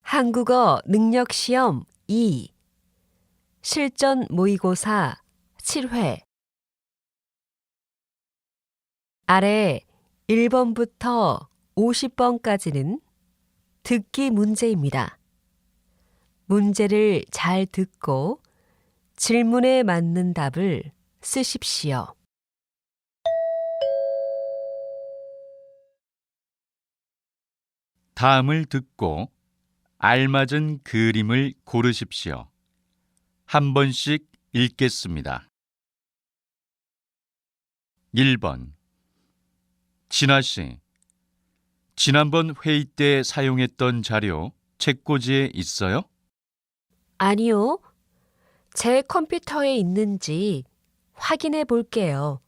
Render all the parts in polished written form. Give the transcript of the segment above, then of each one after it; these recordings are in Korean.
한국어 능력시험 2 실전 모의고사 7회 아래 1번부터 50번까지는 듣기 문제입니다. 문제를 잘 듣고 질문에 맞는 답을 쓰십시오. 다음을 듣고 알맞은 그림을 고르십시오. 한 번씩 읽겠습니다. 1번. 진아 씨, 지난번 회의 때 사용했던 자료 책꽂이에 있어요? 아니요. 제 컴퓨터에 있는지 확인해 볼게요.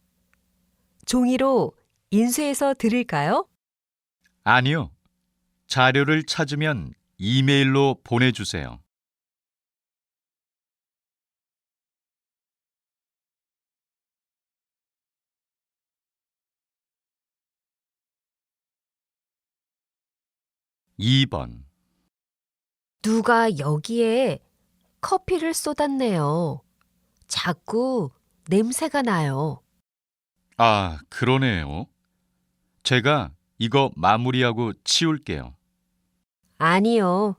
종이로 인쇄해서 드릴까요? 아니요. 자료를 찾으면 이메일로 보내주세요. 2번. 누가 여기에 커피를 쏟았네요. 자꾸 냄새가 나요. 아, 그러네요. 제가 이거 마무리하고 치울게요. 아니요.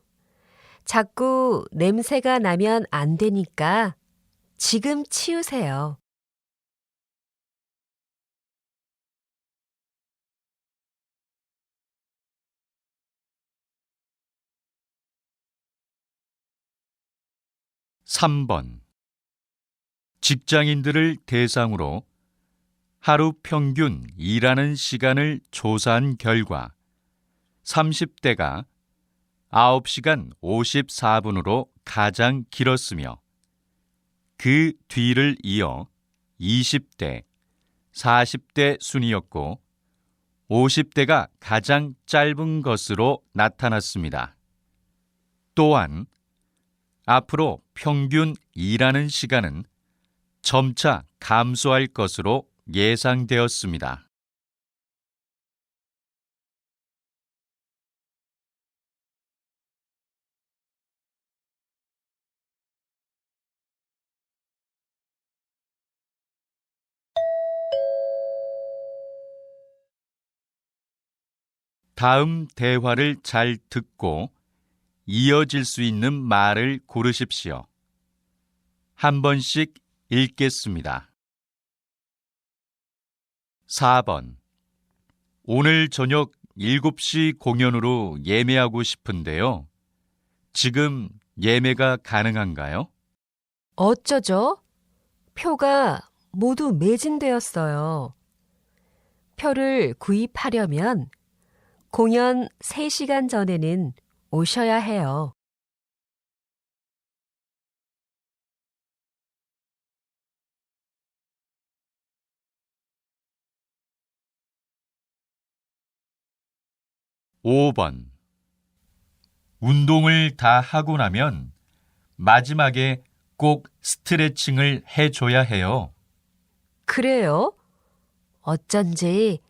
자꾸 냄새가 나면 안 되니까 지금 치우세요. 3번. 직장인들을 대상으로 하루 평균 일하는 시간을 조사한 결과 30대가 9시간 54분으로 가장 길었으며 그 뒤를 이어 20대, 40대 순이었고 50대가 가장 짧은 것으로 나타났습니다. 또한 앞으로 평균 일하는 시간은 점차 감소할 것으로 예상되었습니다. 다음 대화를 잘 듣고 이어질 수 있는 말을 고르십시오. 한 번씩 읽겠습니다. 4번. 오늘 저녁 7시 공연으로 예매하고 싶은데요. 지금 예매가 가능한가요? 어쩌죠? 표가 모두 매진되었어요. 표를 구입하려면 공연 3시간 전에는 오셔야 해요. 5번. 운동을 다 하고 나면 마지막에 꼭 스트레칭을 해줘야 해요. 그래요? 어쩐지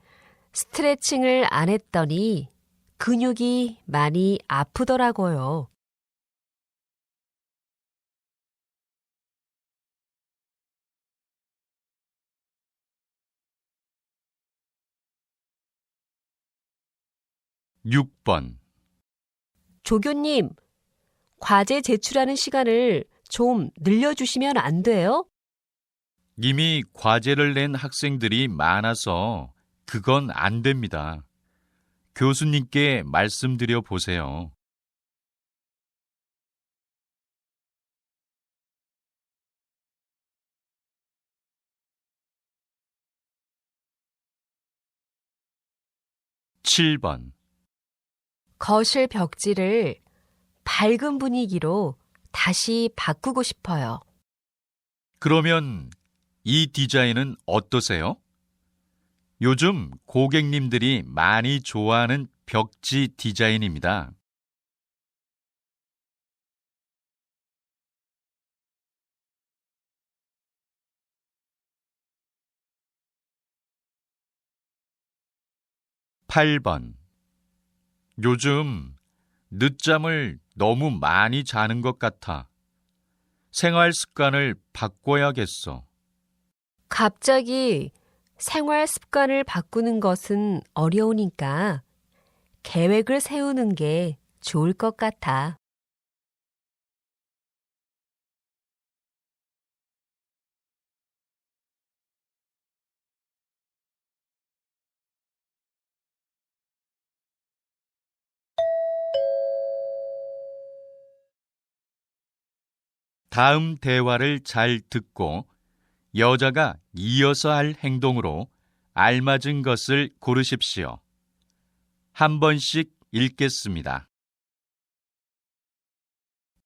스트레칭을 안 했더니 근육이 많이 아프더라고요. 6번. 조교님, 과제 제출하는 시간을 좀 늘려주시면 안 돼요? 이미 과제를 낸 학생들이 많아서 그건 안 됩니다. 교수님께 말씀드려 보세요. 7번. 거실 벽지를 밝은 분위기로 다시 바꾸고 싶어요. 그러면 이 디자인은 어떠세요? 요즘 고객님들이 많이 좋아하는 벽지 디자인입니다. 8번. 요즘 늦잠을 너무 많이 자는 것 같아. 생활 습관을 바꿔야겠어. 갑자기 생활 습관을 바꾸는 것은 어려우니까 계획을 세우는 게 좋을 것 같아. 다음 대화를 잘 듣고 여자가 이어서 할 행동으로 알맞은 것을 고르십시오. 한 번씩 읽겠습니다.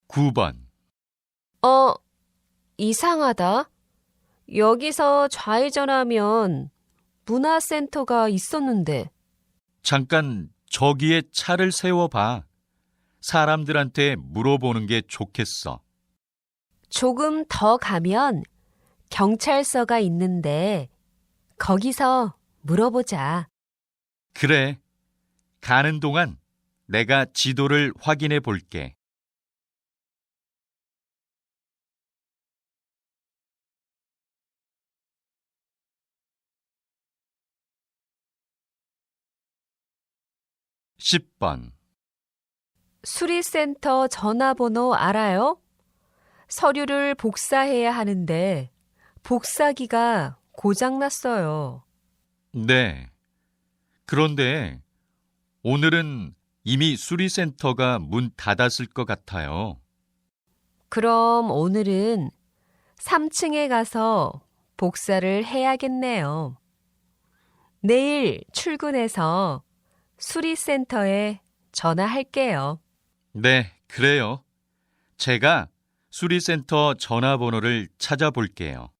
9번. 이상하다. 여기서 좌회전하면 문화센터가 있었는데. 잠깐 저기에 차를 세워봐. 사람들한테 물어보는 게 좋겠어. 조금 더 가면 경찰서가 있는데 거기서 물어보자. 그래. 가는 동안 내가 지도를 확인해 볼게. (10번) 수리센터 전화번호 알아요? 서류를 복사해야 하는데 복사기가 고장났어요. 네. 그런데 오늘은 이미 수리센터가 문 닫았을 것 같아요. 그럼 오늘은 3층에 가서 복사를 해야겠네요. 내일 출근해서 수리센터에 전화할게요. 네, 그래요. 제가 수리센터 전화번호를 찾아볼게요.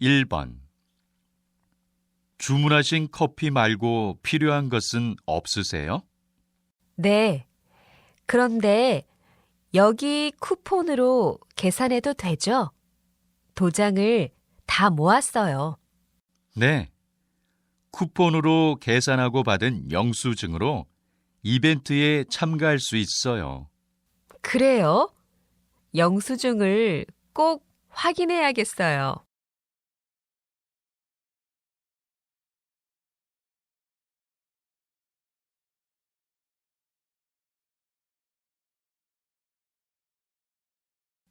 (11번) 주문하신 커피 말고 필요한 것은 없으세요? 네. 그런데 여기 쿠폰으로 계산해도 되죠? 도장을 다 모았어요. 네. 쿠폰으로 계산하고 받은 영수증으로 이벤트에 참가할 수 있어요. 그래요? 영수증을 꼭 확인해야겠어요.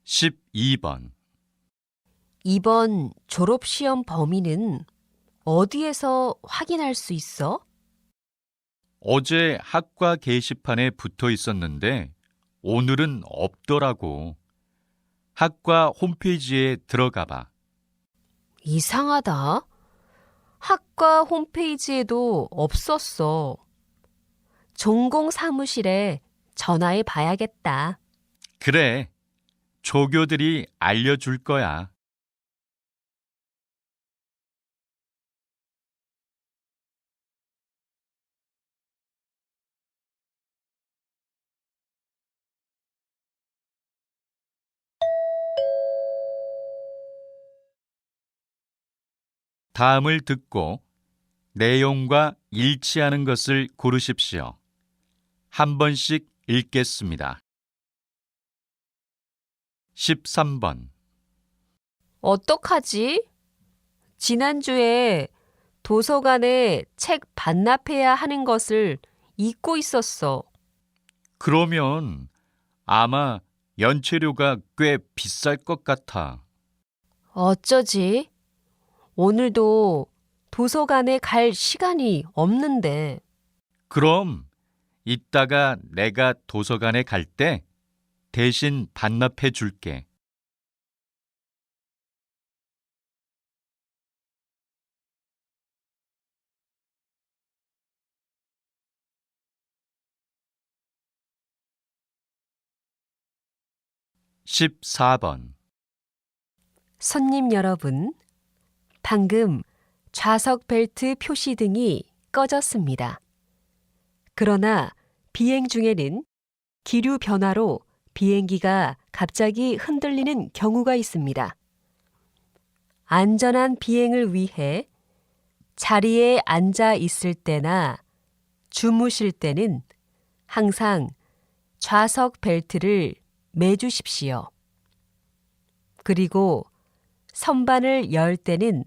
(12번) 이번 졸업시험 범위는 어디에서 확인할 수 있어? 어제 학과 게시판에 붙어 있었는데 오늘은 없더라고. 학과 홈페이지에 들어가 봐. 이상하다. 학과 홈페이지에도 없었어. 전공 사무실에 전화해 봐야겠다. 그래. 조교들이 알려줄 거야. 다음을 듣고 내용과 일치하는 것을 고르십시오. 한 번씩 읽겠습니다. 13번. 어떡하지? 지난주에 도서관에 책 반납해야 하는 것을 잊고 있었어. 그러면 아마 연체료가 꽤 비쌀 것 같아. 어쩌지? 오늘도 도서관에 갈 시간이 없는데. 그럼 이따가 내가 도서관에 갈 때 대신 반납해 줄게. (14번) 손님 여러분, 방금 좌석 벨트 표시등이 꺼졌습니다. 그러나 비행 중에는 기류 변화로 비행기가 갑자기 흔들리는 경우가 있습니다. 안전한 비행을 위해 자리에 앉아 있을 때나 주무실 때는 항상 좌석 벨트를 매주십시오. 그리고 선반을 열 때는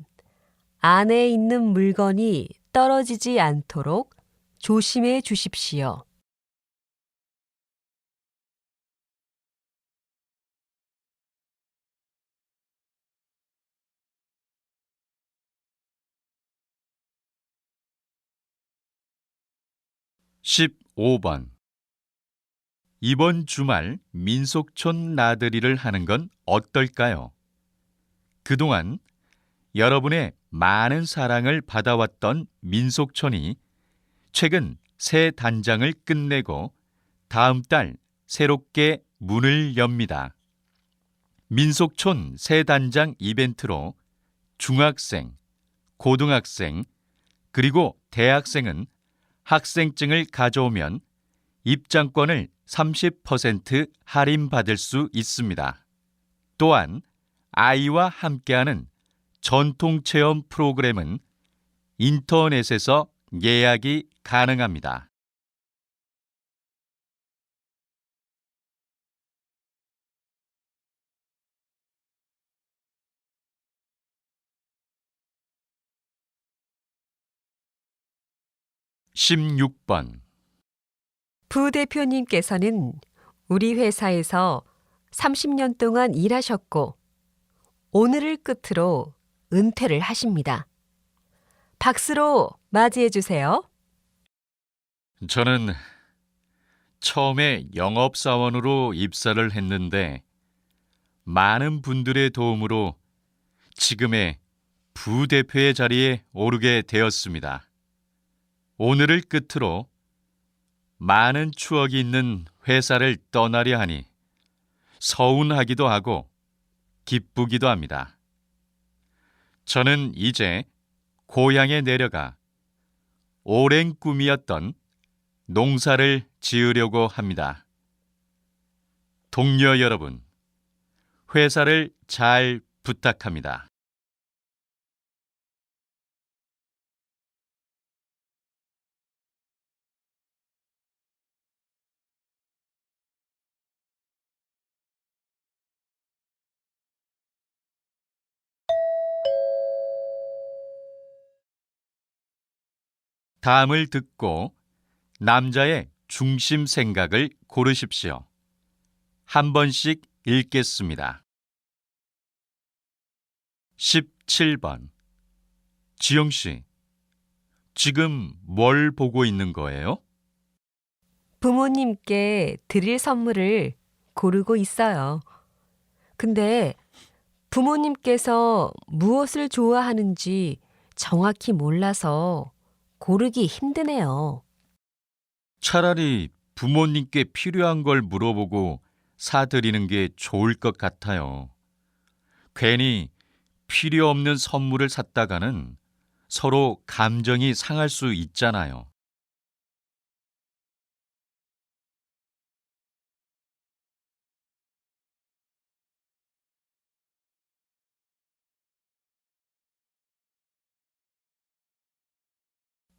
안에 있는 물건이 떨어지지 않도록 조심해 주십시오. (15번) 이번 주말 민속촌 나들이를 하는 건 어떨까요? 그동안 여러분의 많은 사랑을 받아왔던 민속촌이 최근 새 단장을 끝내고 다음 달 새롭게 문을 엽니다. 민속촌 새 단장 이벤트로 중학생, 고등학생, 그리고 대학생은 학생증을 가져오면 입장권을 30% 할인받을 수 있습니다. 또한 아이와 함께하는 전통체험 프로그램은 인터넷에서 예약이 가능합니다. (16번) 부대표님께서는 우리 회사에서 30년 동안 일하셨고 오늘을 끝으로 은퇴를 하십니다. 박수로 맞이해 주세요. 저는 처음에 영업사원으로 입사를 했는데 많은 분들의 도움으로 지금의 부대표의 자리에 오르게 되었습니다. 오늘을 끝으로 많은 추억이 있는 회사를 떠나려 하니 서운하기도 하고 기쁘기도 합니다. 저는 이제 고향에 내려가 오랜 꿈이었던 농사를 지으려고 합니다. 동료 여러분, 회사를 잘 부탁합니다. 다음을 듣고 남자의 중심 생각을 고르십시오. 한 번씩 읽겠습니다. 17번 지영 씨, 지금 뭘 보고 있는 거예요? 부모님께 드릴 선물을 고르고 있어요. 근데 부모님께서 무엇을 좋아하는지 정확히 몰라서 고르기 힘드네요. 차라리 부모님께 필요한 걸 물어보고 사드리는 게 좋을 것 같아요. 괜히 필요 없는 선물을 샀다가는 서로 감정이 상할 수 있잖아요.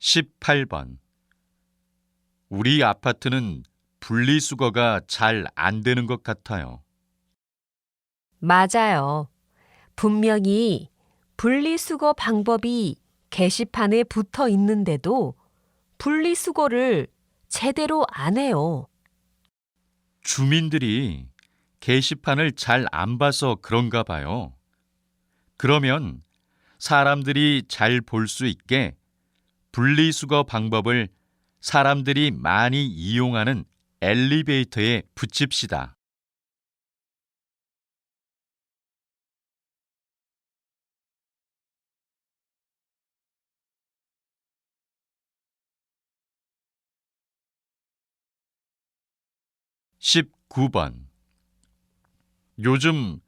(18번) 우리 아파트는 분리수거가 잘 안 되는 것 같아요. 맞아요. 분명히 분리수거 방법이 게시판에 붙어 있는데도 분리수거를 제대로 안 해요. 주민들이 게시판을 잘 안 봐서 그런가 봐요. 그러면 사람들이 잘 볼 수 있게 분리수거 방법을 사람들이 많이 이용하는 엘리베이터에 붙입시다. (19번) 요즘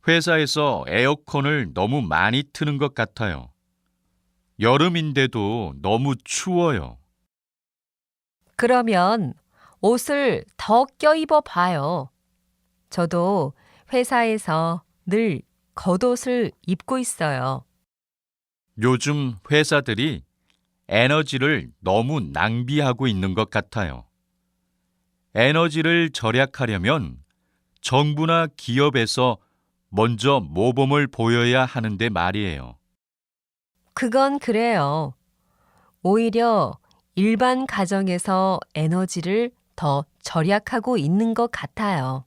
회사에서 에어컨을 너무 많이 트는 것 같아요. 여름인데도 너무 추워요. 그러면 옷을 더 껴입어 봐요. 저도 회사에서 늘 겉옷을 입고 있어요. 요즘 회사들이 에너지를 너무 낭비하고 있는 것 같아요. 에너지를 절약하려면 정부나 기업에서 먼저 모범을 보여야 하는데 말이에요. 그건 그래요. 오히려 일반 가정에서 에너지를 더 절약하고 있는 것 같아요.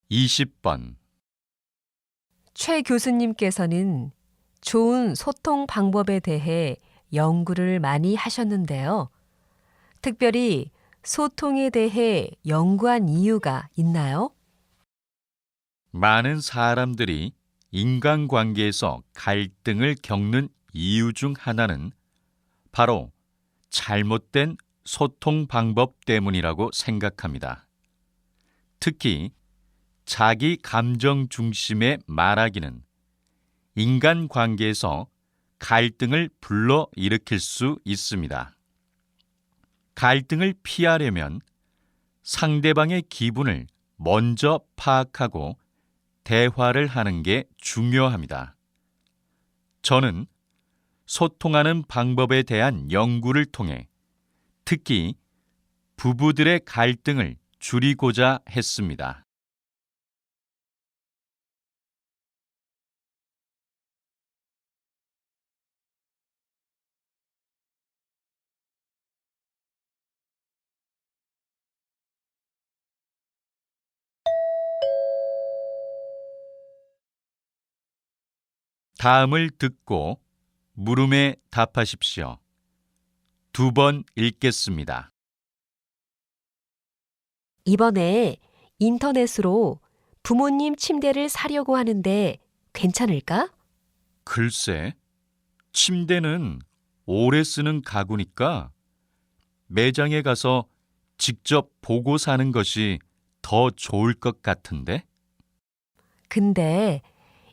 이십 번 최 교수님께서는 좋은 소통 방법에 대해 연구를 많이 하셨는데요. 특별히 소통에 대해 연구한 이유가 있나요? 많은 사람들이 인간관계에서 갈등을 겪는 이유 중 하나는 바로 잘못된 소통 방법 때문이라고 생각합니다. 특히 자기 감정 중심의 말하기는 인간관계에서 갈등을 불러일으킬 수 있습니다. 갈등을 피하려면 상대방의 기분을 먼저 파악하고 대화를 하는 게 중요합니다. 저는 소통하는 방법에 대한 연구를 통해 특히 부부들의 갈등을 줄이고자 했습니다. 다음을 듣고 물음에 답하십시오. 2번 읽겠습니다. 이번에 인터넷으로 부모님 침대를 사려고 하는데 괜찮을까? 글쎄, 침대는 오래 쓰는 가구니까 매장에 가서 직접 보고 사는 것이 더 좋을 것 같은데? 근데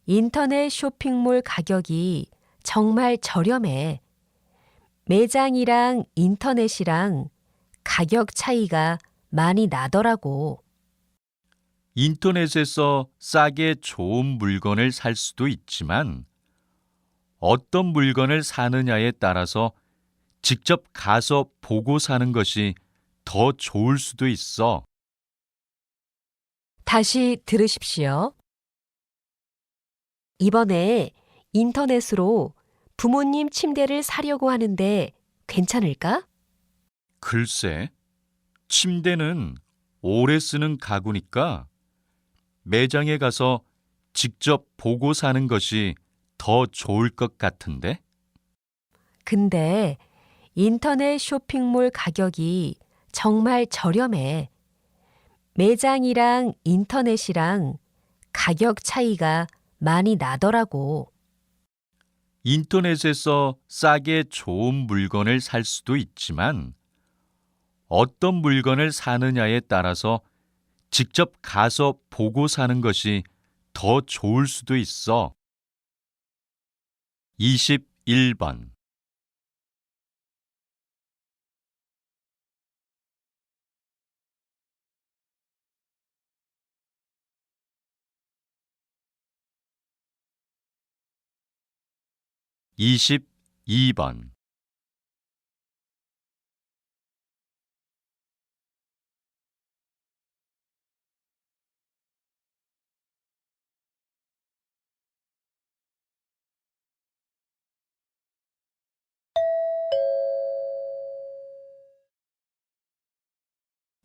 인터넷 쇼핑몰 가격이 정말 저렴해. 매장이랑 인터넷이랑 가격 차이가 많이 나더라고. 인터넷에서 싸게 좋은 물건을 살 수도 있지만 어떤 물건을 사느냐에 따라서 직접 가서 보고 사는 것이 더 좋을 수도 있어. 다시 들으십시오. 이번에 인터넷으로 부모님 침대를 사려고 하는데 괜찮을까? 글쎄, 침대는 오래 쓰는 가구니까 매장에 가서 직접 보고 사는 것이 더 좋을 것 같은데? 근데 인터넷 쇼핑몰 가격이 정말 저렴해. 매장이랑 인터넷이랑 가격 차이가 많이 나더라고. 인터넷에서 싸게 좋은 물건을 살 수도 있지만 어떤 물건을 사느냐에 따라서 직접 가서 보고 사는 것이 더 좋을 수도 있어. 21번 이십이 번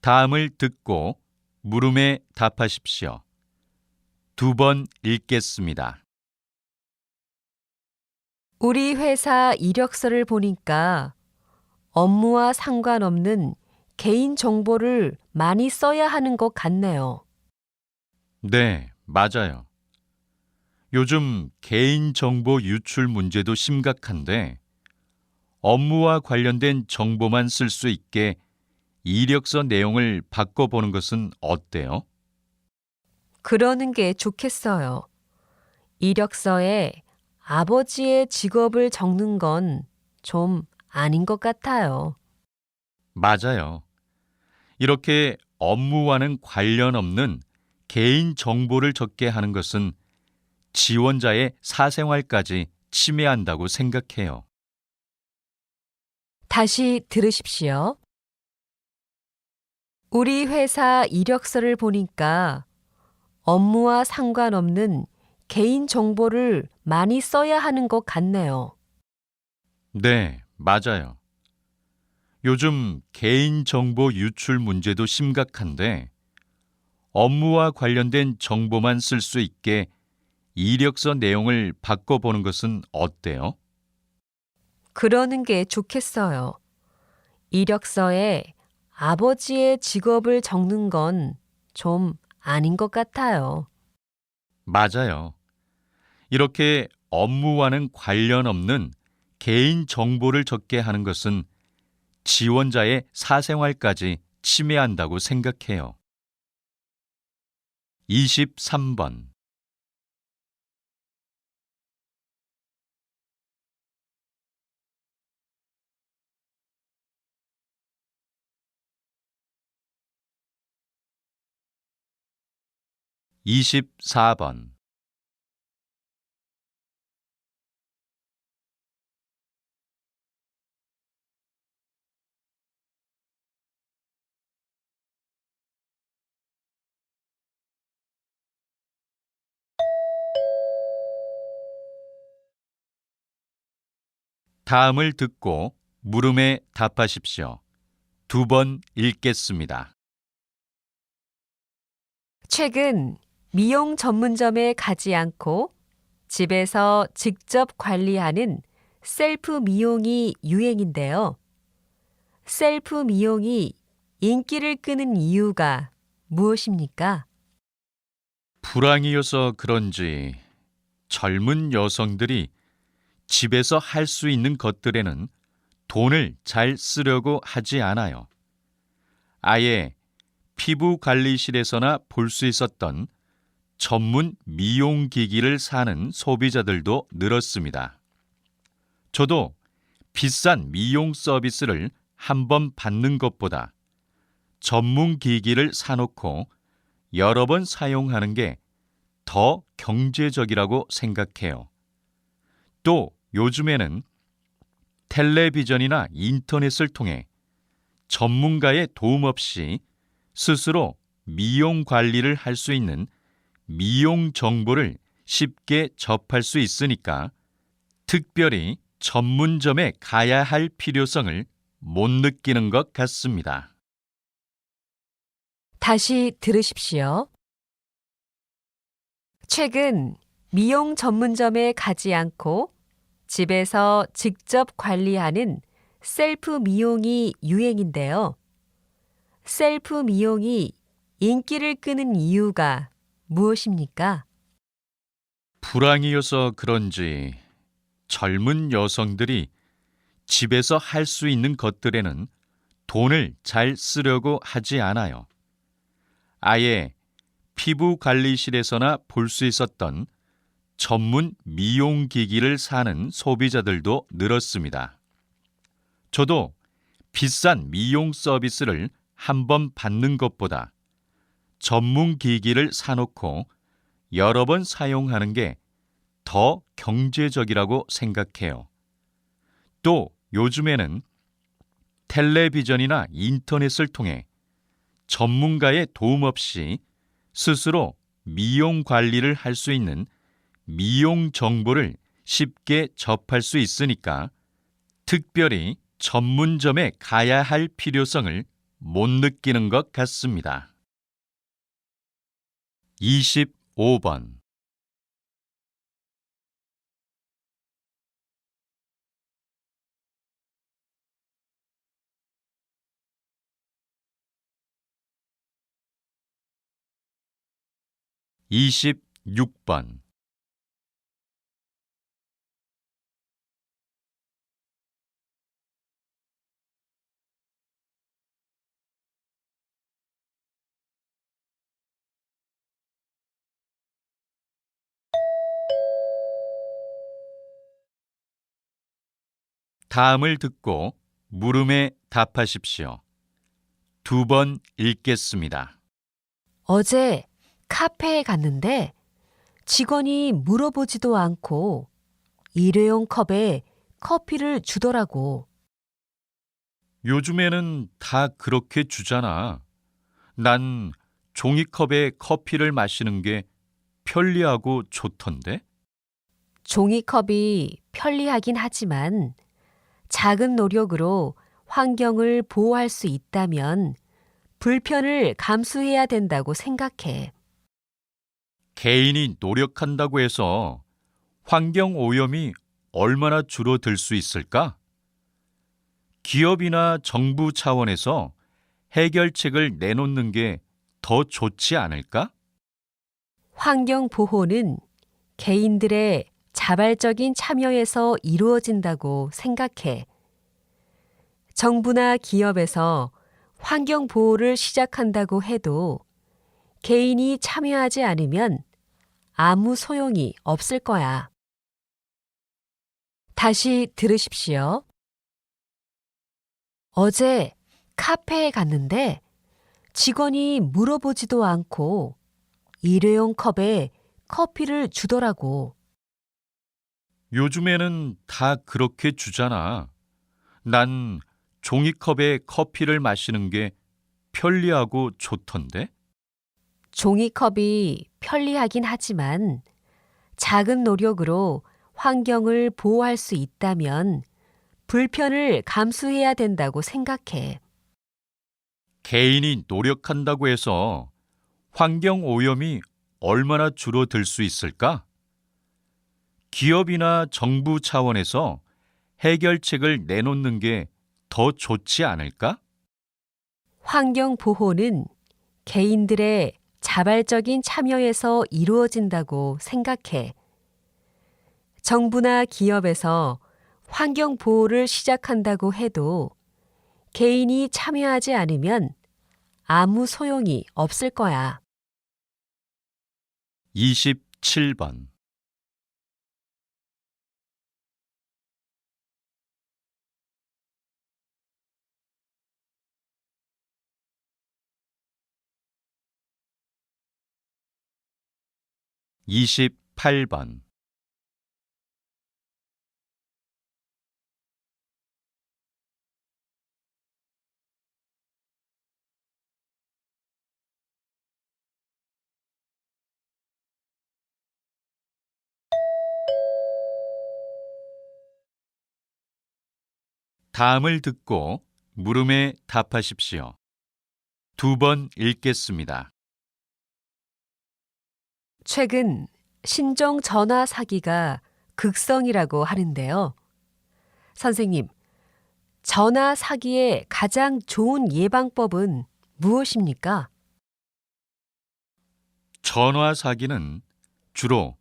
다음을 듣고 물음에 답하십시오. 2번 읽겠습니다. 우리 회사 이력서를 보니까 업무와 상관없는 개인 정보를 많이 써야 하는 것 같네요. 네, 맞아요. 요즘 개인정보 유출 문제도 심각한데 업무와 관련된 정보만 쓸 수 있게 이력서 내용을 바꿔보는 것은 어때요? 그러는 게 좋겠어요. 이력서에 아버지의 직업을 적는 건 좀 아닌 것 같아요. 맞아요. 이렇게 업무와는 관련 없는 개인 정보를 적게 하는 것은 지원자의 사생활까지 침해한다고 생각해요. 다시 들으십시오. 우리 회사 이력서를 보니까 업무와 상관없는 개인 정보를 많이 써야 하는 것 같네요. 네, 맞아요. 요즘 개인정보 유출 문제도 심각한데 업무와 관련된 정보만 쓸 수 있게 이력서 내용을 바꿔보는 것은 어때요? 그러는 게 좋겠어요. 이력서에 아버지의 직업을 적는 건 좀 아닌 것 같아요. 맞아요. 이렇게 업무와는 관련 없는 개인 정보를 적게 하는 것은 지원자의 사생활까지 침해한다고 생각해요. 23번. 24번. 다음을 듣고 물음에 답하십시오. 두 번 읽겠습니다. 최근 미용 전문점에 가지 않고 집에서 직접 관리하는 셀프 미용이 유행인데요. 셀프 미용이 인기를 끄는 이유가 무엇입니까? 불황이어서 그런지 젊은 여성들이 집에서 할 수 있는 것들에는 돈을 잘 쓰려고 하지 않아요. 아예 피부 관리실에서나 볼 수 있었던 전문 미용기기를 사는 소비자들도 늘었습니다. 저도 비싼 미용 서비스를 한 번 받는 것보다 전문 기기를 사놓고 여러 번 사용하는 게 더 경제적이라고 생각해요. 또 요즘에는 텔레비전이나 인터넷을 통해 전문가의 도움 없이 스스로 미용 관리를 할 수 있는 미용 정보를 쉽게 접할 수 있으니까 특별히 전문점에 가야 할 필요성을 못 느끼는 것 같습니다. 다시 들으십시오. 최근 미용 전문점에 가지 않고 집에서 직접 관리하는 셀프 미용이 유행인데요. 셀프 미용이 인기를 끄는 이유가 무엇입니까? 불황이어서 그런지 젊은 여성들이 집에서 할 수 있는 것들에는 돈을 잘 쓰려고 하지 않아요. 아예 피부 관리실에서나 볼 수 있었던 전문 미용기기를 사는 소비자들도 늘었습니다. 저도 비싼 미용 서비스를 한 번 받는 것보다 전문 기기를 사놓고 여러 번 사용하는 게 더 경제적이라고 생각해요. 또 요즘에는 텔레비전이나 인터넷을 통해 전문가의 도움 없이 스스로 미용 관리를 할 수 있는 미용 정보를 쉽게 접할 수 있으니까 특별히 전문점에 가야 할 필요성을 못 느끼는 것 같습니다. 25번. 26번. 다음을 듣고 물음에 답하십시오. 2번 읽겠습니다. 어제 카페에 갔는데 직원이 물어보지도 않고 일회용 컵에 커피를 주더라고. 요즘에는 다 그렇게 주잖아. 난 종이컵에 커피를 마시는 게 편리하고 좋던데? 종이컵이 편리하긴 하지만 작은 노력으로 환경을 보호할 수 있다면 불편을 감수해야 된다고 생각해. 개인이 노력한다고 해서 환경 오염이 얼마나 줄어들 수 있을까? 기업이나 정부 차원에서 해결책을 내놓는 게 더 좋지 않을까? 환경 보호는 개인들의 자발적인 참여에서 이루어진다고 생각해. 정부나 기업에서 환경 보호를 시작한다고 해도 개인이 참여하지 않으면 아무 소용이 없을 거야. 다시 들으십시오. 어제 카페에 갔는데 직원이 물어보지도 않고 일회용 컵에 커피를 주더라고. 요즘에는 다 그렇게 주잖아. 난 종이컵에 커피를 마시는 게 편리하고 좋던데? 종이컵이 편리하긴 하지만 작은 노력으로 환경을 보호할 수 있다면 불편을 감수해야 된다고 생각해. 개인이 노력한다고 해서 환경 오염이 얼마나 줄어들 수 있을까? 기업이나 정부 차원에서 해결책을 내놓는 게 더 좋지 않을까? 환경 보호는 개인들의 자발적인 참여에서 이루어진다고 생각해. 정부나 기업에서 환경 보호를 시작한다고 해도 개인이 참여하지 않으면 아무 소용이 없을 거야. 27번. 이십팔 번. 다음을 듣고 물음에 답하십시오. 2번 읽겠습니다. 최근 신종 전화 사기가 극성이라고 하는데요. 선생님, 전화 사기의 가장 좋은 예방법은 무엇입니까? 전화 사기는 주로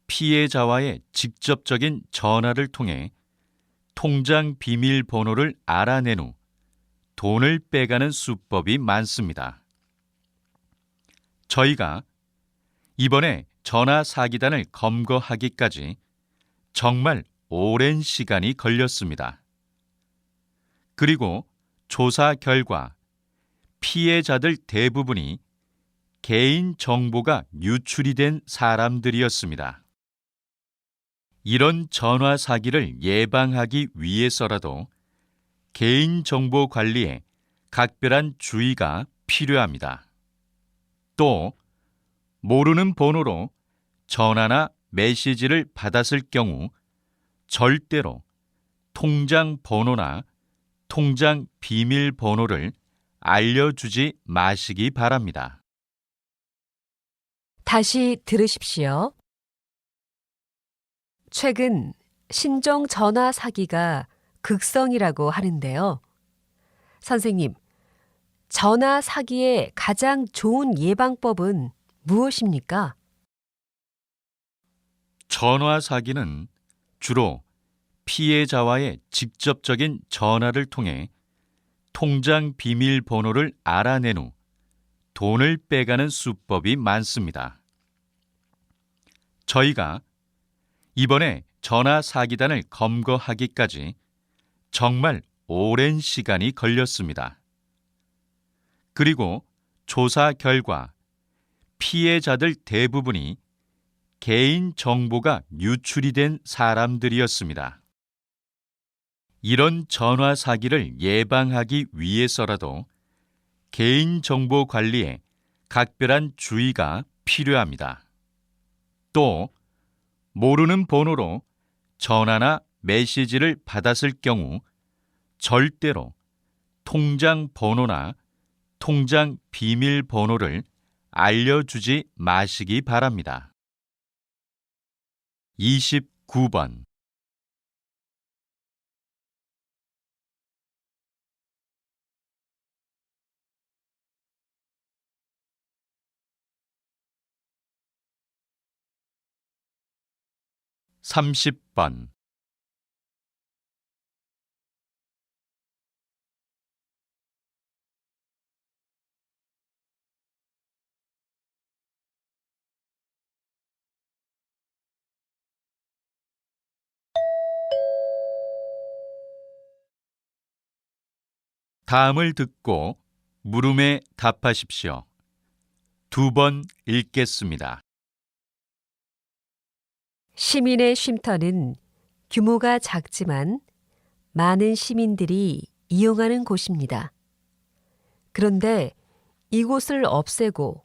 피해자와의 직접적인 전화를 통해 통장 비밀번호를 알아낸 후 돈을 빼가는 수법이 많습니다. 저희가 이번에 전화 사기단을 검거하기까지 정말 오랜 시간이 걸렸습니다. 그리고 조사 결과 피해자들 대부분이 개인 정보가 유출이 된 사람들이었습니다. 이런 전화 사기를 예방하기 위해서라도 개인정보 관리에 각별한 주의가 필요합니다. 또 모르는 번호로 전화나 메시지를 받았을 경우 절대로 통장 번호나 통장 비밀번호를 알려주지 마시기 바랍니다. 다시 들으십시오. 최근 신종 전화 사기가 극성이라고 하는데요. 선생님, 전화 사기의 가장 좋은 예방법은 무엇입니까? 전화 사기는 주로 피해자와의 직접적인 전화를 통해 통장 비밀번호를 알아낸 후 돈을 빼가는 수법이 많습니다. 저희가 이번에 전화 사기단을 검거하기까지 정말 오랜 시간이 걸렸습니다. 그리고 조사 결과 피해자들 대부분이 개인 정보가 유출이 된 사람들이었습니다. 이런 전화 사기를 예방하기 위해서라도 개인 정보 관리에 각별한 주의가 필요합니다. 또 모르는 번호로 전화나 메시지를 받았을 경우 절대로 통장 번호나 통장 비밀번호를 알려주지 마시기 바랍니다. 29번. 삼십 번. 다음을 듣고 물음에 답하십시오. 2번 읽겠습니다. 시민의 쉼터는 규모가 작지만 많은 시민들이 이용하는 곳입니다. 그런데 이곳을 없애고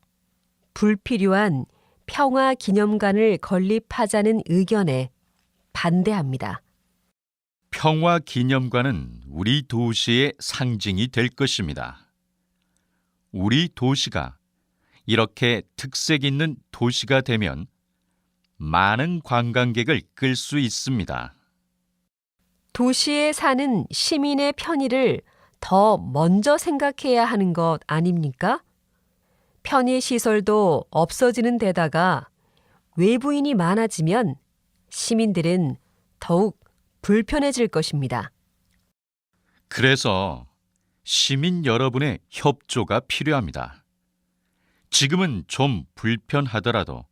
불필요한 평화 기념관을 건립하자는 의견에 반대합니다. 평화 기념관은 우리 도시의 상징이 될 것입니다. 우리 도시가 이렇게 특색 있는 도시가 되면 많은 관광객을 끌 수 있습니다. 도시에 사는 시민의 편의를 더 먼저 생각해야 하는 것 아닙니까? 편의시설도 없어지는 데다가 외부인이 많아지면 시민들은 더욱 불편해질 것입니다. 그래서 시민 여러분의 협조가 필요합니다. 지금은 좀 불편하더라도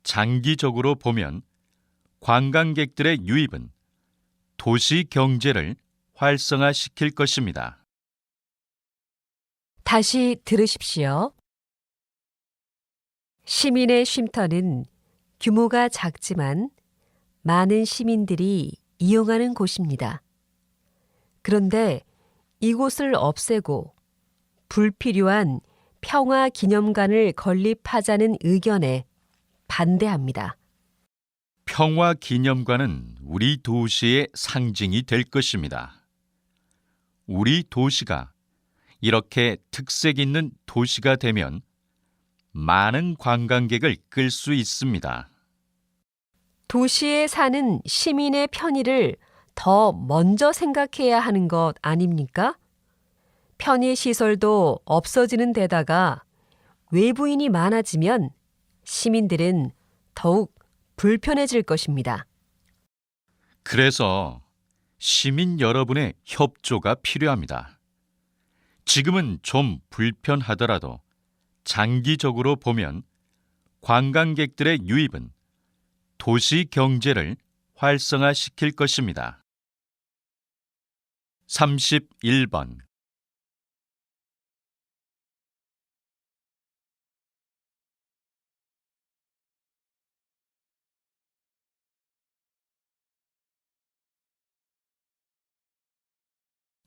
장기적으로 보면 관광객들의 유입은 도시 경제를 활성화시킬 것입니다. 다시 들으십시오. 시민의 쉼터는 규모가 작지만 많은 시민들이 이용하는 곳입니다. 그런데 이곳을 없애고 불필요한 평화 기념관을 건립하자는 의견에 반대합니다. 평화 기념관은 우리 도시의 상징이 될 것입니다. 우리 도시가 이렇게 특색 있는 도시가 되면 많은 관광객을 끌 수 있습니다. 도시에 사는 시민의 편의를 더 먼저 생각해야 하는 것 아닙니까? 편의시설도 없어지는 데다가 외부인이 많아지면 시민들은 더욱 불편해질 것입니다. 그래서 시민 여러분의 협조가 필요합니다. 지금은 좀 불편하더라도 장기적으로 보면 관광객들의 유입은 도시 경제를 활성화시킬 것입니다. 31번.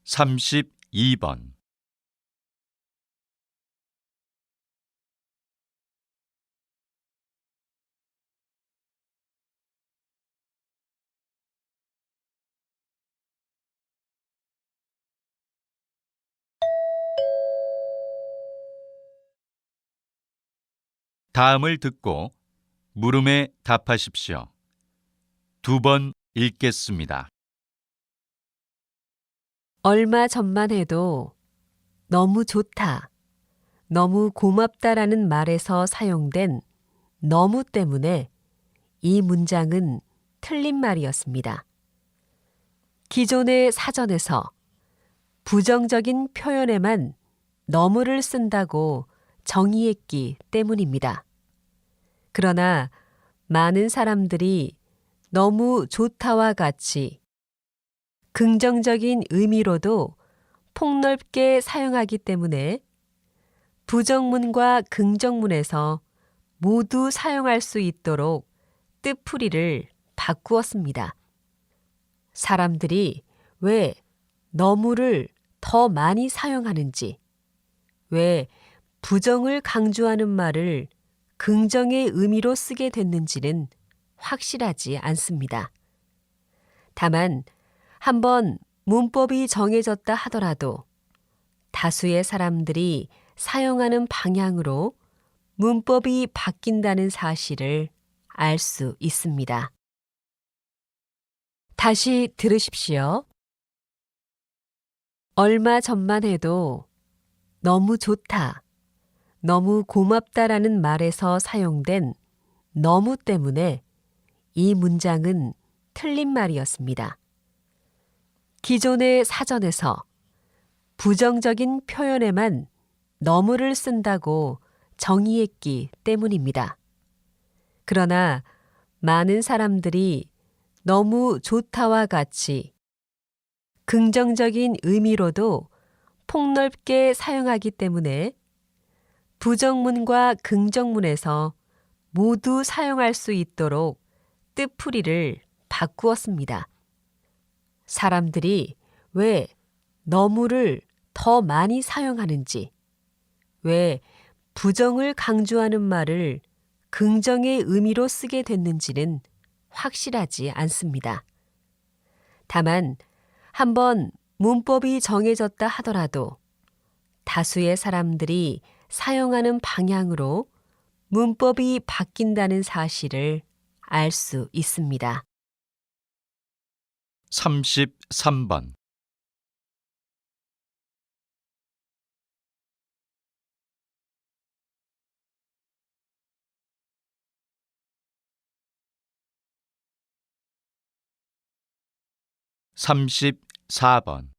삼십이 번. 다음을 듣고 물음에 답하십시오. 2번 읽겠습니다. 얼마 전만 해도 너무 좋다, 너무 고맙다라는 말에서 사용된 너무 때문에 이 문장은 틀린 말이었습니다. 기존의 사전에서 부정적인 표현에만 너무를 쓴다고 정의했기 때문입니다. 그러나 많은 사람들이 너무 좋다와 같이 긍정적인 의미로도 폭넓게 사용하기 때문에 부정문과 긍정문에서 모두 사용할 수 있도록 뜻풀이를 바꾸었습니다. 사람들이 왜 너무를 더 많이 사용하는지, 왜 부정을 강조하는 말을 긍정의 의미로 쓰게 됐는지는 확실하지 않습니다. 다만 한번 문법이 정해졌다 하더라도 다수의 사람들이 사용하는 방향으로 문법이 바뀐다는 사실을 알 수 있습니다. 다시 들으십시오. 얼마 전만 해도 너무 좋다, 너무 고맙다라는 말에서 사용된 너무 때문에 이 문장은 틀린 말이었습니다. 기존의 사전에서 부정적인 표현에만 너무를 쓴다고 정의했기 때문입니다. 그러나 많은 사람들이 너무 좋다와 같이 긍정적인 의미로도 폭넓게 사용하기 때문에 부정문과 긍정문에서 모두 사용할 수 있도록 뜻풀이를 바꾸었습니다. 사람들이 왜 너무를 더 많이 사용하는지, 왜 부정을 강조하는 말을 긍정의 의미로 쓰게 됐는지는 확실하지 않습니다. 다만 한번 문법이 정해졌다 하더라도 다수의 사람들이 사용하는 방향으로 문법이 바뀐다는 사실을 알 수 있습니다. 33번. 삼십사 번.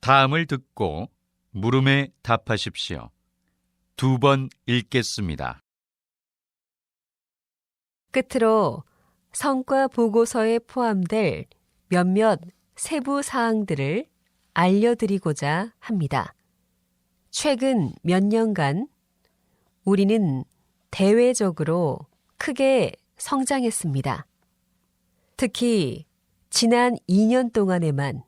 다음을 듣고 물음에 답하십시오. 2번 읽겠습니다. 끝으로 성과 보고서에 포함될 몇몇 세부 사항들을 알려드리고자 합니다. 최근 몇 년간 우리는 대외적으로 크게 성장했습니다. 특히 지난 2년 동안에만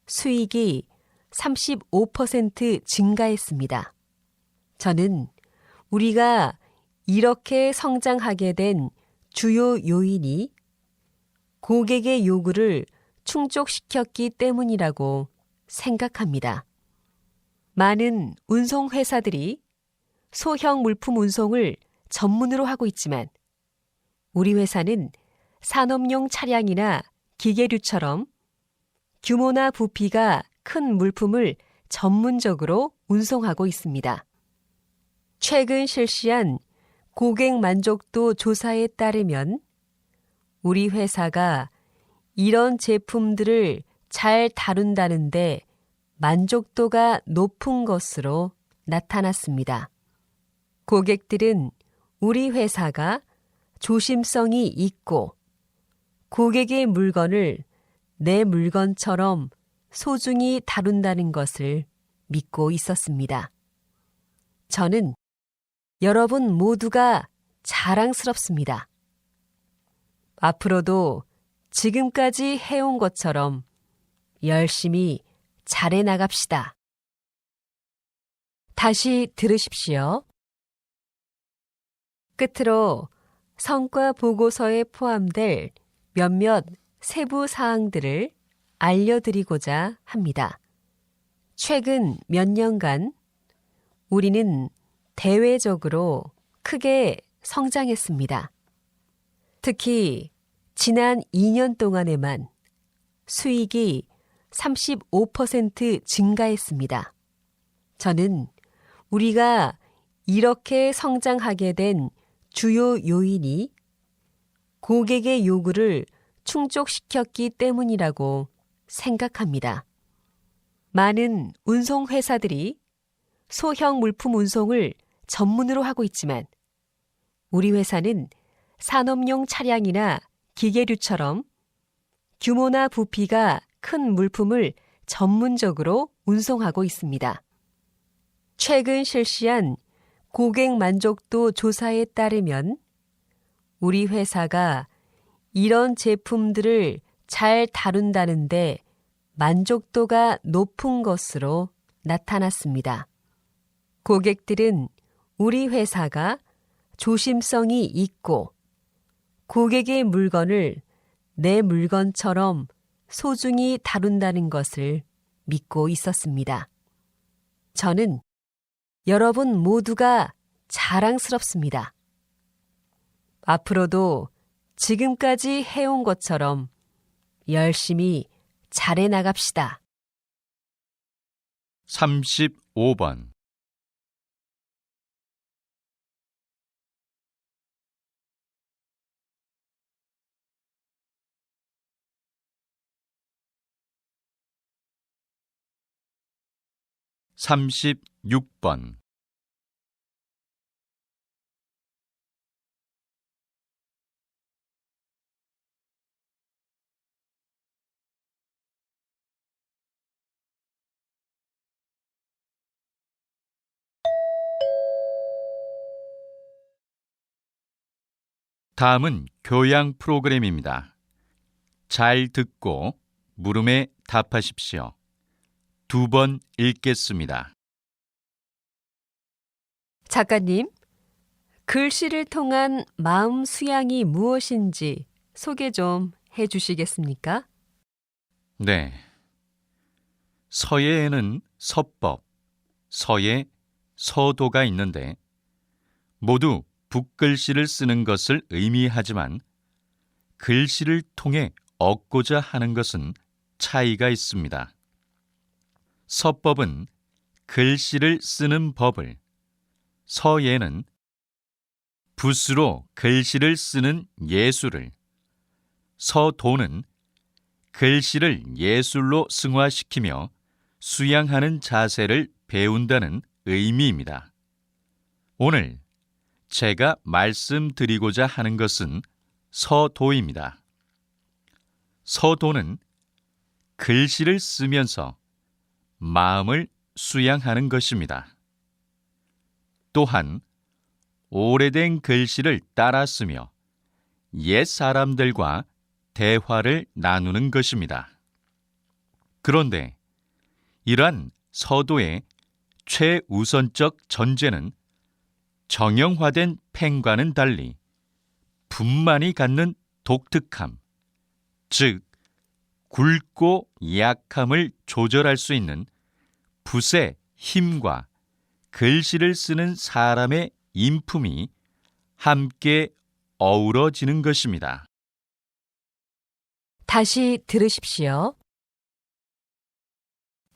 수익이 35% 증가했습니다. 저는 우리가 이렇게 성장하게 된 주요 요인이 고객의 요구를 충족시켰기 때문이라고 생각합니다. 많은 운송회사들이 소형 물품 운송을 전문으로 하고 있지만 우리 회사는 산업용 차량이나 기계류처럼 규모나 부피가 큰 물품을 전문적으로 운송하고 있습니다. 최근 실시한 고객 만족도 조사에 따르면 우리 회사가 이런 제품들을 잘 다룬다는데 만족도가 높은 것으로 나타났습니다. 고객들은 우리 회사가 조심성이 있고 고객의 물건을 내 물건처럼 소중히 다룬다는 것을 믿고 있었습니다. 저는 여러분 모두가 자랑스럽습니다. 앞으로도 지금까지 해온 것처럼 열심히 잘해 나갑시다. 다시 들으십시오. 끝으로 성과 보고서에 포함될 몇몇 세부 사항들을 알려드리고자 합니다. 최근 몇 년간 우리는 대외적으로 크게 성장했습니다. 특히 지난 2년 동안에만 수익이 35% 증가했습니다. 저는 우리가 이렇게 성장하게 된 주요 요인이 고객의 요구를 충족시켰기 때문이라고 생각합니다. 많은 운송회사들이 소형 물품 운송을 전문으로 하고 있지만 우리 회사는 산업용 차량이나 기계류처럼 규모나 부피가 큰 물품을 전문적으로 운송하고 있습니다. 최근 실시한 고객 만족도 조사에 따르면 우리 회사가 이런 제품들을 잘 다룬다는데 만족도가 높은 것으로 나타났습니다. 고객들은 우리 회사가 조심성이 있고 고객의 물건을 내 물건처럼 소중히 다룬다는 것을 믿고 있었습니다. 저는 여러분 모두가 자랑스럽습니다. 앞으로도 지금까지 해온 것처럼 열심히 잘해 나갑시다. 35번. 삼십육 번. 다음은 교양 프로그램입니다. 잘 듣고 물음에 답하십시오. 2번 읽겠습니다. 작가님, 글씨를 통한 마음 수양이 무엇인지 소개 좀 해주시겠습니까? 네. 서예에는 서법, 서예, 서도가 있는데 모두 붓글씨를 쓰는 것을 의미하지만 글씨를 통해 얻고자 하는 것은 차이가 있습니다. 서법은 글씨를 쓰는 법을, 서예는 붓으로 글씨를 쓰는 예술을, 서도는 글씨를 예술로 승화시키며 수양하는 자세를 배운다는 의미입니다. 오늘 제가 말씀드리고자 하는 것은 서도입니다. 서도는 글씨를 쓰면서 마음을 수양하는 것입니다. 또한 오래된 글씨를 따라 쓰며 옛 사람들과 대화를 나누는 것입니다. 그런데 이러한 서도의 최우선적 전제는 정형화된 펜과는 달리 붓만이 갖는 독특함, 즉 굵고 약함을 조절할 수 있는 붓의 힘과 글씨를 쓰는 사람의 인품이 함께 어우러지는 것입니다. 다시 들으십시오.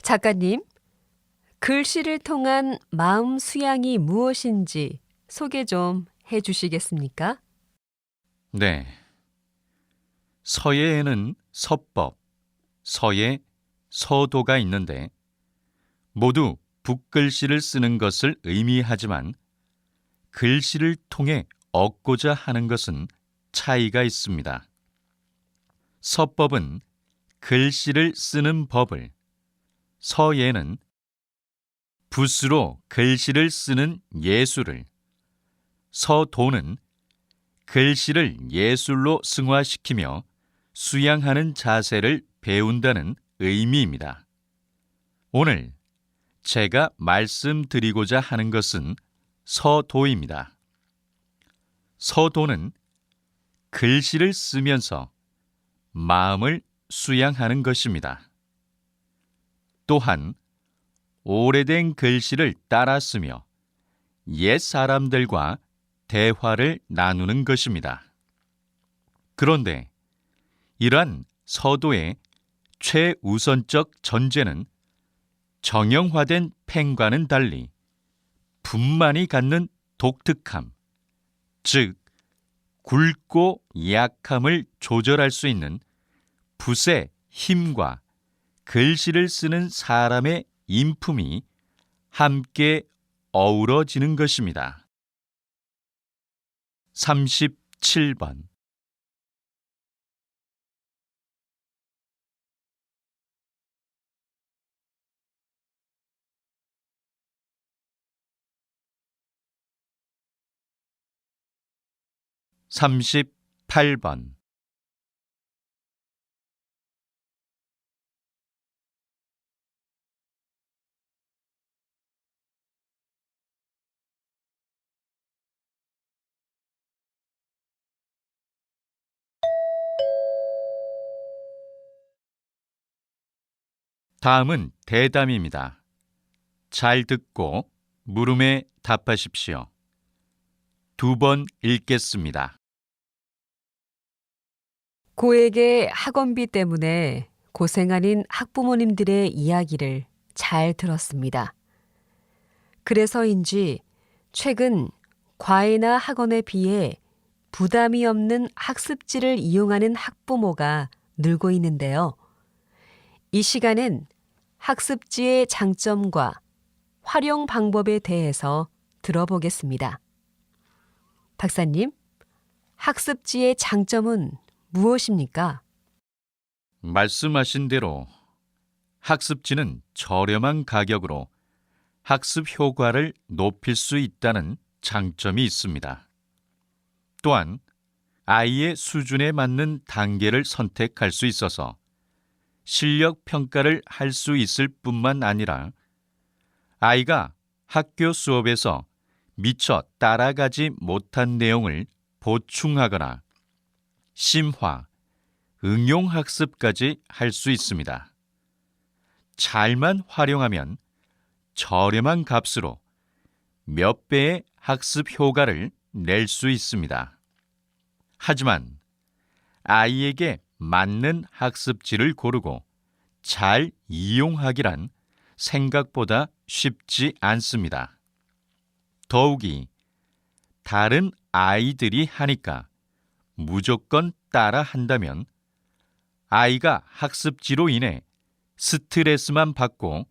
작가님, 글씨를 통한 마음 수양이 무엇인지 소개 좀 해주시겠습니까? 네. 서예에는 서법, 서예, 서도가 있는데 모두 붓글씨를 쓰는 것을 의미하지만 글씨를 통해 얻고자 하는 것은 차이가 있습니다. 서법은 글씨를 쓰는 법을, 서예는 붓으로 글씨를 쓰는 예술을, 서도는 글씨를 예술로 승화시키며 수양하는 자세를 배운다는 의미입니다. 오늘 제가 말씀드리고자 하는 것은 서도입니다. 서도는 글씨를 쓰면서 마음을 수양하는 것입니다. 또한 오래된 글씨를 따라 쓰며 옛 사람들과 대화를 나누는 것입니다. 그런데 이러한 서도의 최우선적 전제는 정형화된 펜과는 달리 붓만이 갖는 독특함, 즉 굵고 약함을 조절할 수 있는 붓의 힘과 글씨를 쓰는 사람의 인품이 함께 어우러지는 것입니다. 37번 38번 다음은 대담입니다. 잘 듣고 물음에 답하십시오. 2번 읽겠습니다. 고에게 학원비 때문에 고생하는 학부모님들의 이야기를 잘 들었습니다. 그래서인지 최근 과외나 학원에 비해 부담이 없는 학습지를 이용하는 학부모가 늘고 있는데요. 이 시간엔 학습지의 장점과 활용 방법에 대해서 들어보겠습니다. 박사님, 학습지의 장점은 무엇입니까? 말씀하신 대로 학습지는 저렴한 가격으로 학습 효과를 높일 수 있다는 장점이 있습니다. 또한 아이의 수준에 맞는 단계를 선택할 수 있어서 실력 평가를 할 수 있을 뿐만 아니라 아이가 학교 수업에서 미처 따라가지 못한 내용을 보충하거나 심화, 응용학습까지 할 수 있습니다. 잘만 활용하면 저렴한 값으로 몇 배의 학습 효과를 낼 수 있습니다. 하지만 아이에게 맞는 학습지를 고르고 잘 이용하기란 생각보다 쉽지 않습니다. 더욱이 다른 아이들이 하니까 무조건 따라 한다면 아이가 학습지로 인해 스트레스만 받고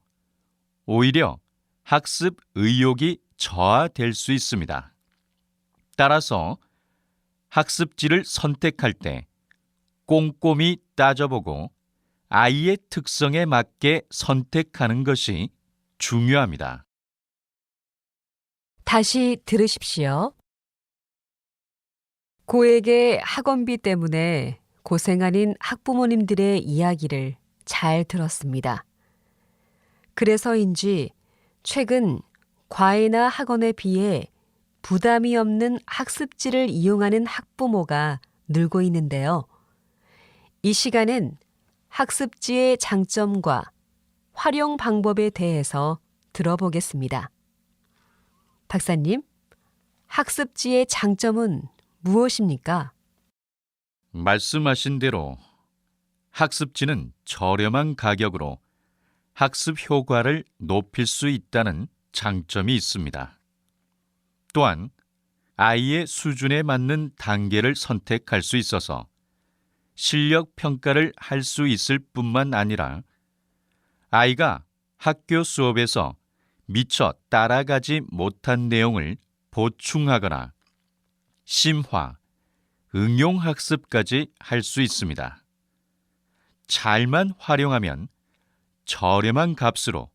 오히려 학습 의욕이 저하될 수 있습니다. 따라서 학습지를 선택할 때 꼼꼼히 따져보고 아이의 특성에 맞게 선택하는 것이 중요합니다. 다시 들으십시오. 고에게 학원비 때문에 고생하는 학부모님들의 이야기를 잘 들었습니다. 그래서인지 최근 과외나 학원에 비해 부담이 없는 학습지를 이용하는 학부모가 늘고 있는데요. 이 시간엔 학습지의 장점과 활용 방법에 대해서 들어보겠습니다. 박사님, 학습지의 장점은 무엇입니까? 말씀하신 대로 학습지는 저렴한 가격으로 학습 효과를 높일 수 있다는 장점이 있습니다. 또한 아이의 수준에 맞는 단계를 선택할 수 있어서 실력 평가를 할 수 있을 뿐만 아니라 아이가 학교 수업에서 미처 따라가지 못한 내용을 보충하거나 심화, 응용학습까지 할 수 있습니다. 잘만 활용하면 저렴한 값으로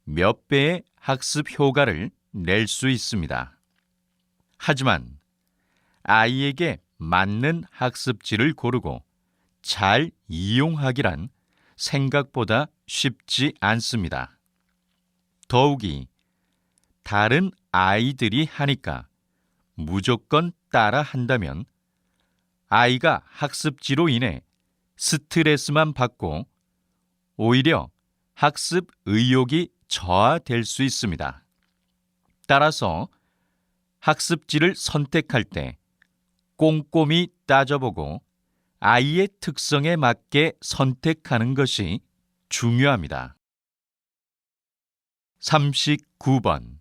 몇 배의 학습 효과를 낼 수 있습니다. 하지만 아이에게 맞는 학습지를 고르고 잘 이용하기란 생각보다 쉽지 않습니다. 더욱이 다른 아이들이 하니까 무조건 따라 한다면 아이가 학습지로 인해 스트레스만 받고 오히려 학습 의욕이 저하될 수 있습니다. 따라서 학습지를 선택할 때 꼼꼼히 따져보고 아이의 특성에 맞게 선택하는 것이 중요합니다. 39번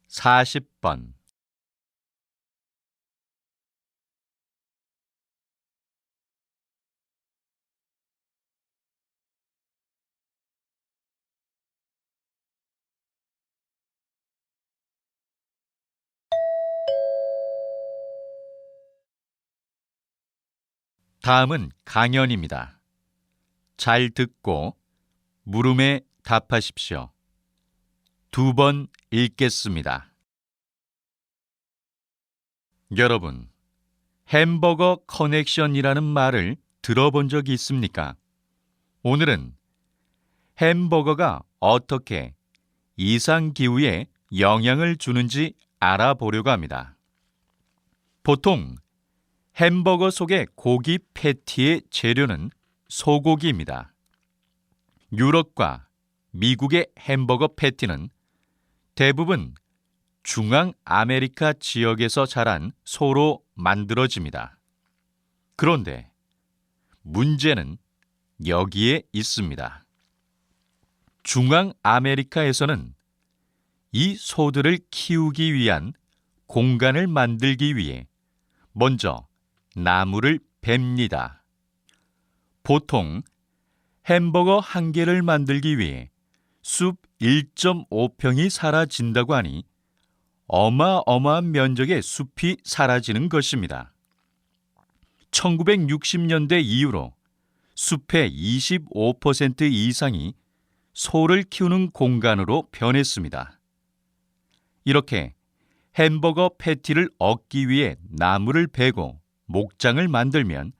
40번. 다음은 강연입니다. 잘 듣고 물음에 답하십시오. 2번 읽겠습니다. 여러분, 햄버거 커넥션이라는 말을 들어본 적이 있습니까? 오늘은 햄버거가 어떻게 이상기후에 영향을 주는지 알아보려고 합니다. 보통 햄버거 속의 고기 패티의 재료는 소고기입니다. 유럽과 미국의 햄버거 패티는 대부분 중앙 아메리카 지역에서 자란 소로 만들어집니다. 그런데 문제는 여기에 있습니다. 중앙 아메리카에서는 이 소들을 키우기 위한 공간을 만들기 위해 먼저 나무를 베니다. 보통 햄버거 한 개를 만들기 위해 숲 1.5평이 사라진다고 하니 어마어마한 면적의 숲이 사라지는 것입니다. 1960년대 이후로 숲의 25% 이상이 소를 키우는 공간으로 변했습니다. 이렇게 햄버거 패티를 얻기 위해 나무를 베고 목장을 만들면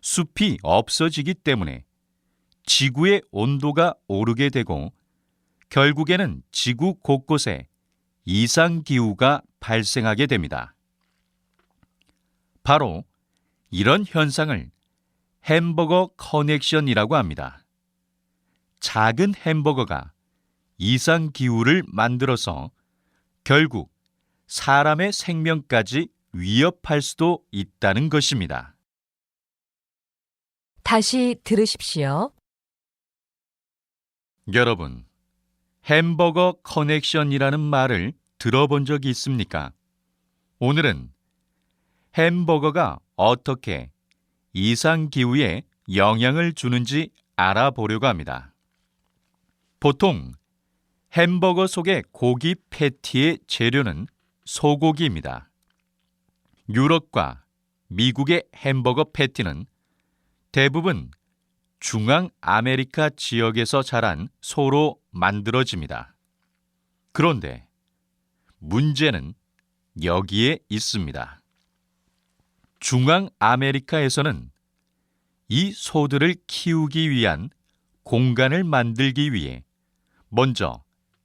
숲이 없어지기 때문에 지구의 온도가 오르게 되고 결국에는 지구 곳곳에 이상기후가 발생하게 됩니다. 바로 이런 현상을 햄버거 커넥션이라고 합니다. 작은 햄버거가 이상기후를 만들어서 결국 사람의 생명까지 위협할 수도 있다는 것입니다. 다시 들으십시오. 여러분, 햄버거 커넥션이라는 말을 들어본 적이 있습니까? 오늘은 햄버거가 어떻게 이상기후에 영향을 주는지 알아보려고 합니다. 보통 햄버거 속의 고기 패티의 재료는 소고기입니다. 유럽과 미국의 햄버거 패티는 대부분 중앙 아메리카 지역에서 자란 소로 만들어집니다. 그런데 문제는 여기에 있습니다. 중앙 아메리카에서는 이 소들을 키우기 위한 공간을 만들기 위해 먼저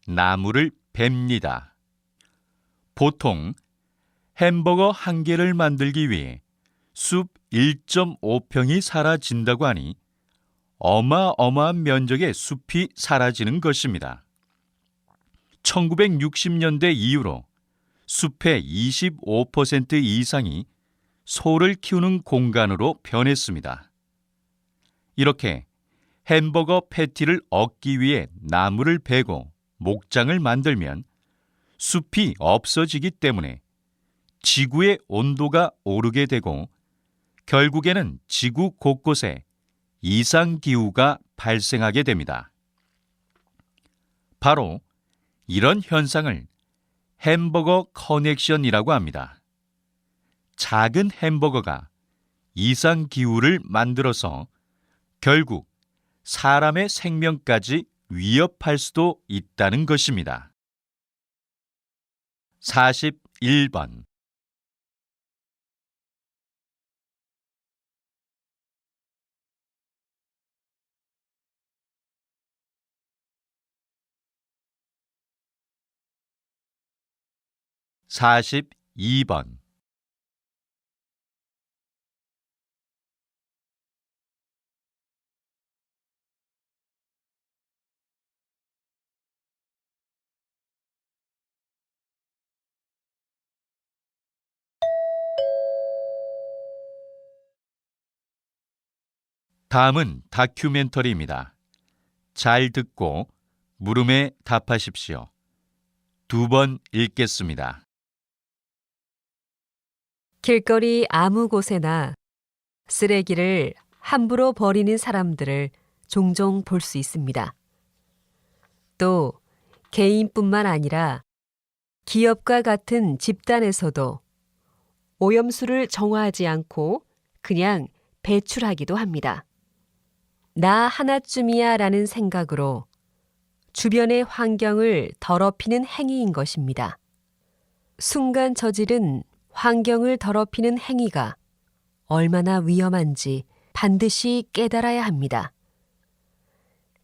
나무를 베니다. 보통 햄버거 한 개를 만들기 위해 숲 1.5평이 사라진다고 하니 어마어마한 면적의 숲이 사라지는 것입니다. 1960년대 이후로 숲의 25% 이상이 소를 키우는 공간으로 변했습니다. 이렇게 햄버거 패티를 얻기 위해 나무를 베고 목장을 만들면 숲이 없어지기 때문에 지구의 온도가 오르게 되고 결국에는 지구 곳곳에 이상기후가 발생하게 됩니다. 바로 이런 현상을 햄버거 커넥션이라고 합니다. 작은 햄버거가 이상기후를 만들어서 결국 사람의 생명까지 위협할 수도 있다는 것입니다. 41번. (42번) 다음은 다큐멘터리입니다. 잘 듣고 물음에 답하십시오. 2번 읽겠습니다. 길거리 아무 곳에나 쓰레기를 함부로 버리는 사람들을 종종 볼 수 있습니다. 또 개인뿐만 아니라 기업과 같은 집단에서도 오염수를 정화하지 않고 그냥 배출하기도 합니다. 나 하나쯤이야 라는 생각으로 주변의 환경을 더럽히는 행위인 것입니다. 순간 저지른 환경을 더럽히는 행위가 얼마나 위험한지 반드시 깨달아야 합니다.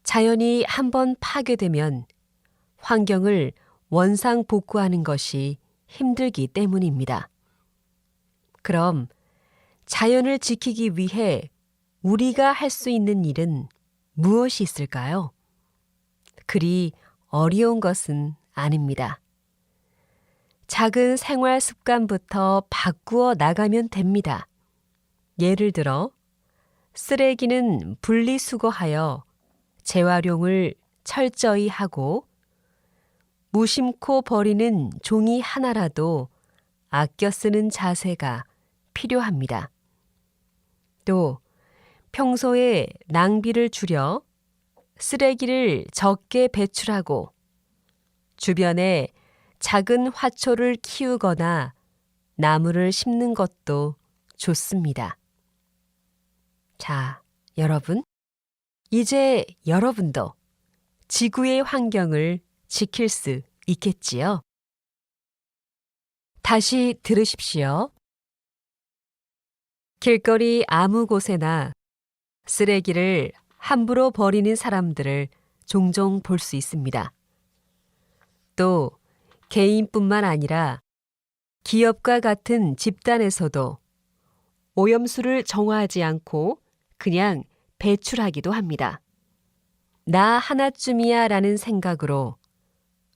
자연이 한번 파괴되면 환경을 원상복구하는 것이 힘들기 때문입니다. 그럼 자연을 지키기 위해 우리가 할 수 있는 일은 무엇이 있을까요? 그리 어려운 것은 아닙니다. 작은 생활 습관부터 바꾸어 나가면 됩니다. 예를 들어 쓰레기는 분리수거하여 재활용을 철저히 하고 무심코 버리는 종이 하나라도 아껴 쓰는 자세가 필요합니다. 또 평소에 낭비를 줄여 쓰레기를 적게 배출하고 주변에 작은 화초를 키우거나 나무를 심는 것도 좋습니다. 자, 여러분, 이제 여러분도 지구의 환경을 지킬 수 있겠지요? 다시 들으십시오. 길거리 아무 곳에나 쓰레기를 함부로 버리는 사람들을 종종 볼 수 있습니다. 또 개인뿐만 아니라 기업과 같은 집단에서도 오염수를 정화하지 않고 그냥 배출하기도 합니다. 나 하나쯤이야 라는 생각으로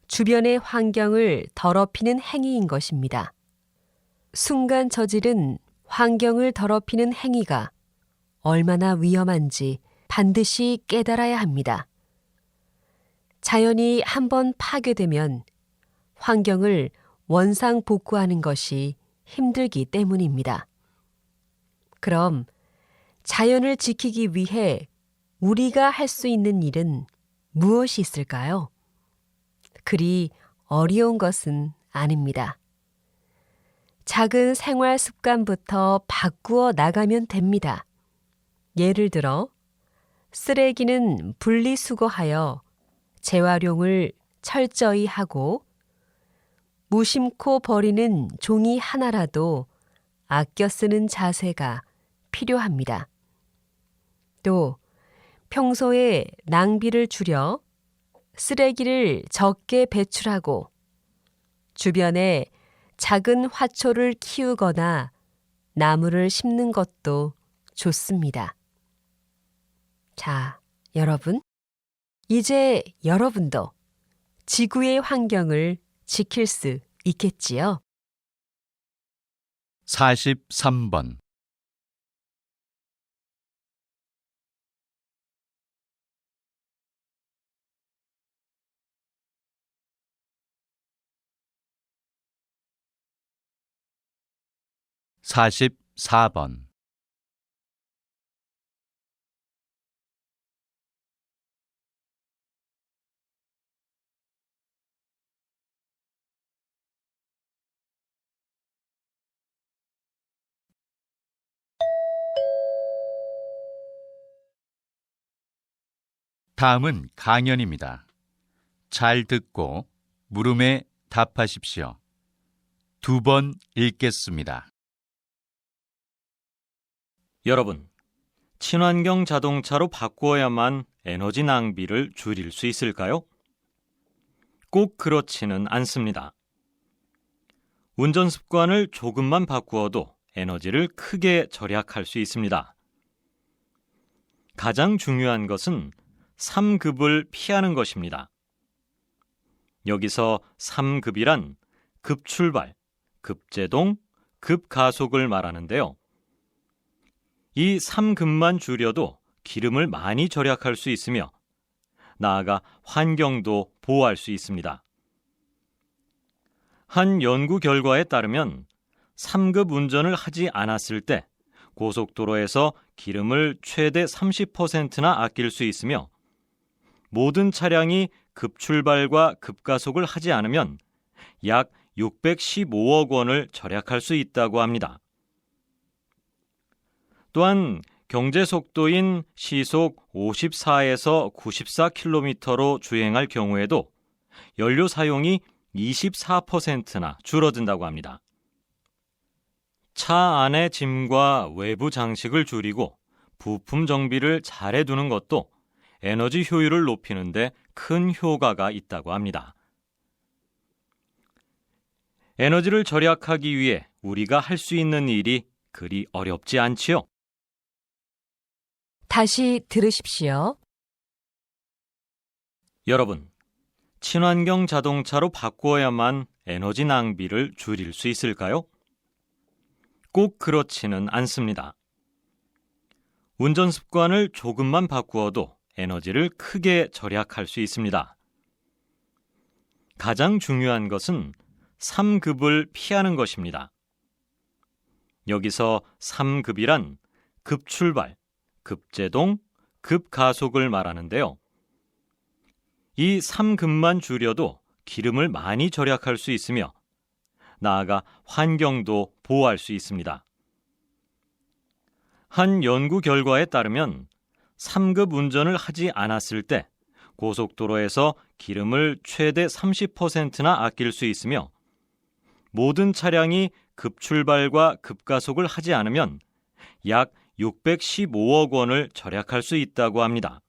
주변의 환경을 더럽히는 행위인 것입니다. 순간 저지른 환경을 더럽히는 행위가 얼마나 위험한지 반드시 깨달아야 합니다. 자연이 한번 파괴되면 환경을 원상복구하는 것이 힘들기 때문입니다. 그럼 자연을 지키기 위해 우리가 할 수 있는 일은 무엇이 있을까요? 그리 어려운 것은 아닙니다. 작은 생활 습관부터 바꾸어 나가면 됩니다. 예를 들어 쓰레기는 분리수거하여 재활용을 철저히 하고 무심코 버리는 종이 하나라도 아껴 쓰는 자세가 필요합니다. 또 평소에 낭비를 줄여 쓰레기를 적게 배출하고 주변에 작은 화초를 키우거나 나무를 심는 것도 좋습니다. 자, 여러분, 이제 여러분도 지구의 환경을 지킬 수 있겠지요? 43번 44번 다음은 강연입니다. 잘 듣고 물음에 답하십시오. 2번 읽겠습니다. 여러분, 친환경 자동차로 바꾸어야만 에너지 낭비를 줄일 수 있을까요? 꼭 그렇지는 않습니다. 운전 습관을 조금만 바꾸어도 에너지를 크게 절약할 수 있습니다. 가장 중요한 것은 3급을 피하는 것입니다. 여기서 3급이란 급출발, 급제동, 급가속을 말하는데요. 이 3급만 줄여도 기름을 많이 절약할 수 있으며 나아가 환경도 보호할 수 있습니다. 한 연구 결과에 따르면 3급 운전을 하지 않았을 때 고속도로에서 기름을 최대 30%나 아낄 수 있으며 모든 차량이 급출발과 급가속을 하지 않으면 약 615억 원을 절약할 수 있다고 합니다. 또한 경제 속도인 시속 54에서 94km로 주행할 경우에도 연료 사용이 24%나 줄어든다고 합니다. 차 안의 짐과 외부 장식을 줄이고 부품 정비를 잘 해두는 것도 에너지 효율을 높이는 데 큰 효과가 있다고 합니다. 에너지를 절약하기 위해 우리가 할 수 있는 일이 그리 어렵지 않지요? 다시 들으십시오. 여러분, 친환경 자동차로 바꾸어야만 에너지 낭비를 줄일 수 있을까요? 꼭 그렇지는 않습니다. 운전 습관을 조금만 바꾸어도 에너지를 크게 절약할 수 있습니다. 가장 중요한 것은 3급을 피하는 것입니다. 여기서 3급이란 급출발, 급제동, 급가속을 말하는데요. 이 3급만 줄여도 기름을 많이 절약할 수 있으며 나아가 환경도 보호할 수 있습니다. 한 연구 결과에 따르면 3급 운전을 하지 않았을 때 고속도로에서 기름을 최대 30%나 아낄 수 있으며 모든 차량이 급출발과 급가속을 하지 않으면 약 615억 원을 절약할 수 있다고 합니다.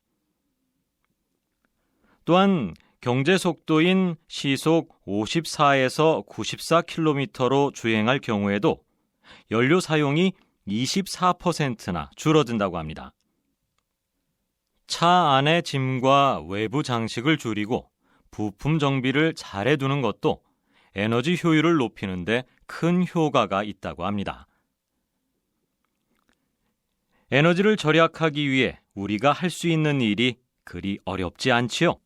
또한 경제 속도인 시속 54에서 94km로 주행할 경우에도 연료 사용이 24%나 줄어든다고 합니다. 차 안의 짐과 외부 장식을 줄이고 부품 정비를 잘 해두는 것도 에너지 효율을 높이는 데 큰 효과가 있다고 합니다. 에너지를 절약하기 위해 우리가 할 수 있는 일이 그리 어렵지 않지요?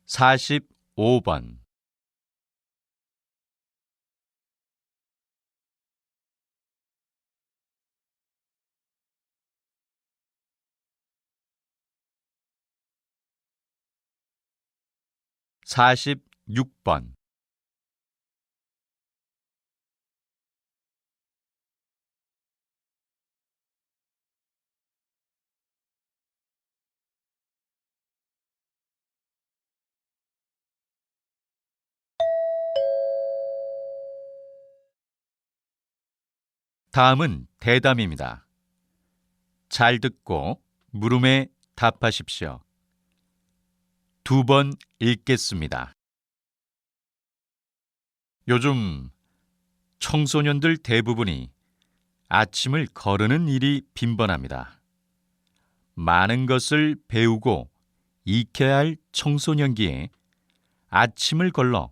45번. 46번. '다음은 대담입니다. 잘 듣고 물음에 답하십시오. 2번 읽겠습니다. 요즘 청소년들 대부분이 아침을 거르는 일이 빈번합니다. 많은 것을 배우고 익혀야 할 청소년기에 아침을 걸러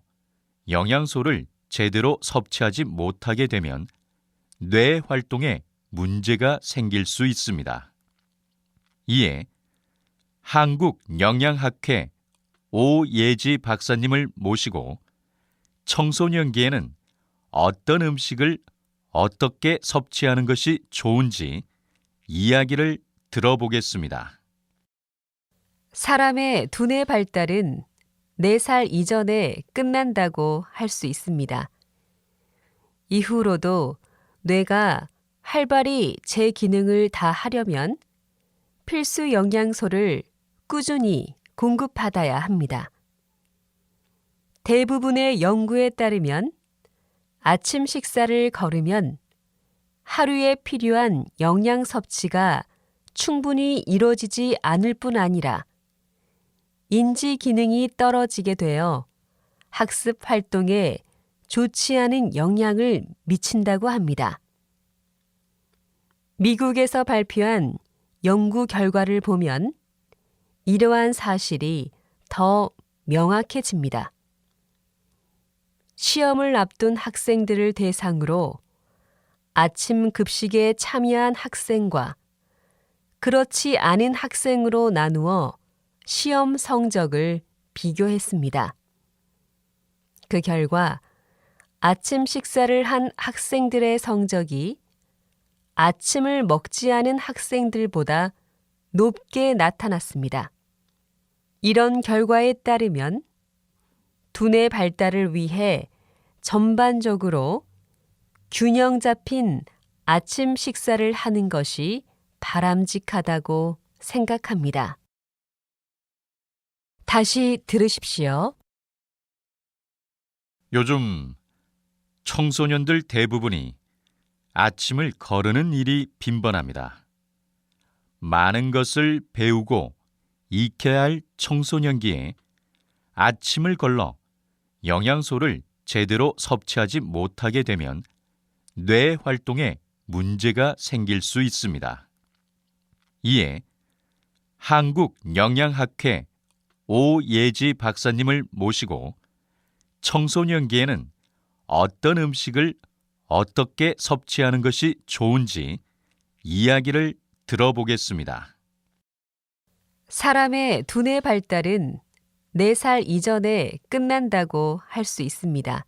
영양소를 제대로 섭취하지 못하게 되면 뇌 활동에 문제가 생길 수 있습니다. 이에 한국영양학회 오예지 박사님을 모시고 청소년기에는 어떤 음식을 어떻게 섭취하는 것이 좋은지 이야기를 들어보겠습니다. 사람의 두뇌 발달은 4살 이전에 끝난다고 할 수 있습니다. 이후로도 뇌가 활발히 제 기능을 다 하려면 필수 영양소를 꾸준히 공급받아야 합니다. 대부분의 연구에 따르면 아침 식사를 거르면 하루에 필요한 영양 섭취가 충분히 이루어지지 않을 뿐 아니라 인지 기능이 떨어지게 되어 학습 활동에 좋지 않은 영향을 미친다고 합니다. 미국에서 발표한 연구 결과를 보면 이러한 사실이 더 명확해집니다. 시험을 앞둔 학생들을 대상으로 아침 급식에 참여한 학생과 그렇지 않은 학생으로 나누어 시험 성적을 비교했습니다. 그 결과 아침 식사를 한 학생들의 성적이 아침을 먹지 않은 학생들보다 높게 나타났습니다. 이런 결과에 따르면 두뇌 발달을 위해 전반적으로 균형 잡힌 아침 식사를 하는 것이 바람직하다고 생각합니다. 다시 들으십시오. 요즘 청소년들 대부분이 아침을 거르는 일이 빈번합니다. 많은 것을 배우고 익혀야 할 청소년기에 아침을 걸러 영양소를 제대로 섭취하지 못하게 되면 뇌 활동에 문제가 생길 수 있습니다. 이에 한국영양학회 오예지 박사님을 모시고 청소년기에는 어떤 음식을 어떻게 섭취하는 것이 좋은지 이야기를 들어보겠습니다. 사람의 두뇌 발달은 4살 이전에 끝난다고 할 수 있습니다.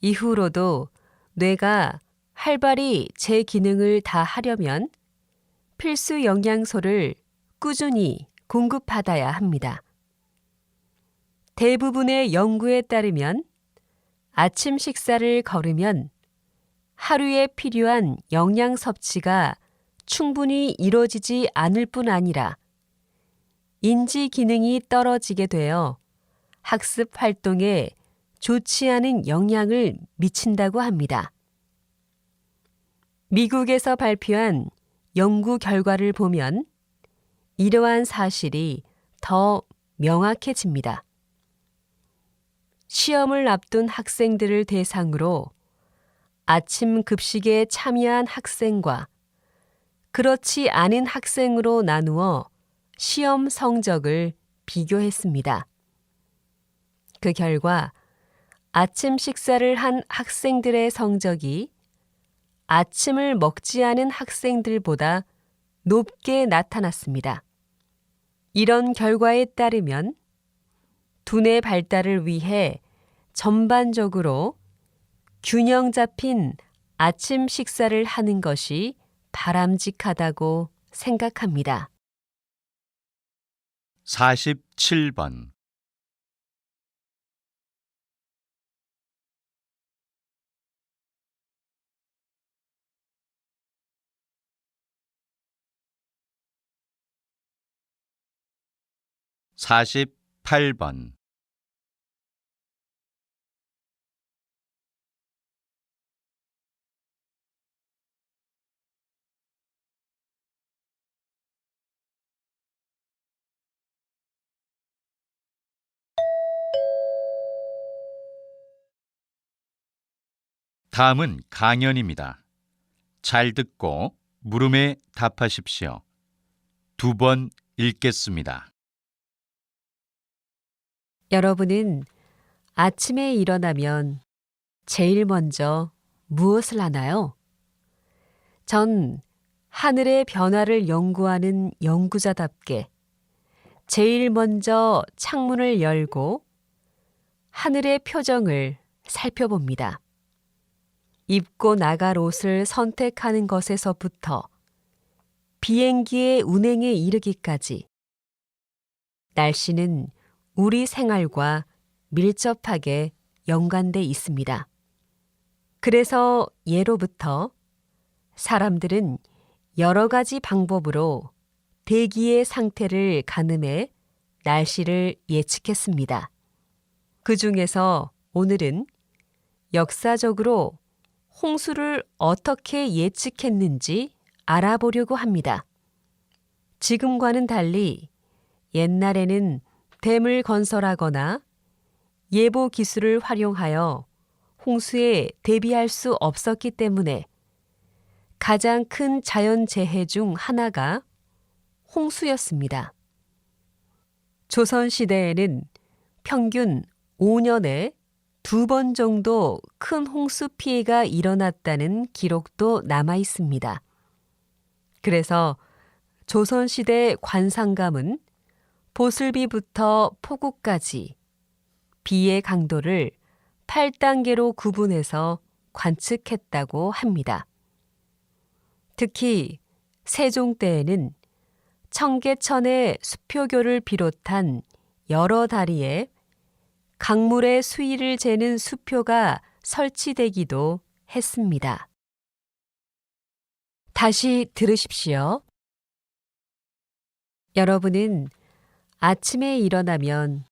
이후로도 뇌가 활발히 제 기능을 다 하려면 필수 영양소를 꾸준히 공급받아야 합니다. 대부분의 연구에 따르면 아침 식사를 거르면 하루에 필요한 영양 섭취가 충분히 이루어지지 않을 뿐 아니라 인지 기능이 떨어지게 되어 학습 활동에 좋지 않은 영향을 미친다고 합니다. 미국에서 발표한 연구 결과를 보면 이러한 사실이 더 명확해집니다. 시험을 앞둔 학생들을 대상으로 아침 급식에 참여한 학생과 그렇지 않은 학생으로 나누어 시험 성적을 비교했습니다. 그 결과 아침 식사를 한 학생들의 성적이 아침을 먹지 않은 학생들보다 높게 나타났습니다. 이런 결과에 따르면 두뇌 발달을 위해 전반적으로 균형 잡힌 아침 식사를 하는 것이 바람직하다고 생각합니다. 47번 48번 다음은 강연입니다. 잘 듣고 물음에 답하십시오. 2번 읽겠습니다. 여러분은 아침에 일어나면 제일 먼저 무엇을 하나요? 전 하늘의 변화를 연구하는 연구자답게 제일 먼저 창문을 열고 하늘의 표정을 살펴봅니다. 입고 나갈 옷을 선택하는 것에서부터 비행기의 운행에 이르기까지 날씨는 우리 생활과 밀접하게 연관돼 있습니다. 그래서 예로부터 사람들은 여러 가지 방법으로 대기의 상태를 가늠해 날씨를 예측했습니다. 그 중에서 오늘은 역사적으로 홍수를 어떻게 예측했는지 알아보려고 합니다. 지금과는 달리 옛날에는 댐을 건설하거나 예보 기술을 활용하여 홍수에 대비할 수 없었기 때문에 가장 큰 자연재해 중 하나가 홍수였습니다. 조선시대에는 평균 5년에 2번 정도 큰 홍수 피해가 일어났다는 기록도 남아 있습니다. 그래서 조선시대 관상감은 보슬비부터 포구까지 비의 강도를 8단계로 구분해서 관측했다고 합니다. 특히 세종 때에는 청계천의 수표교를 비롯한 여러 다리에 강물의 수위를 재는 수표가 설치되기도 했습니다. 다시 들으십시오. 여러분은 아침에 일어나면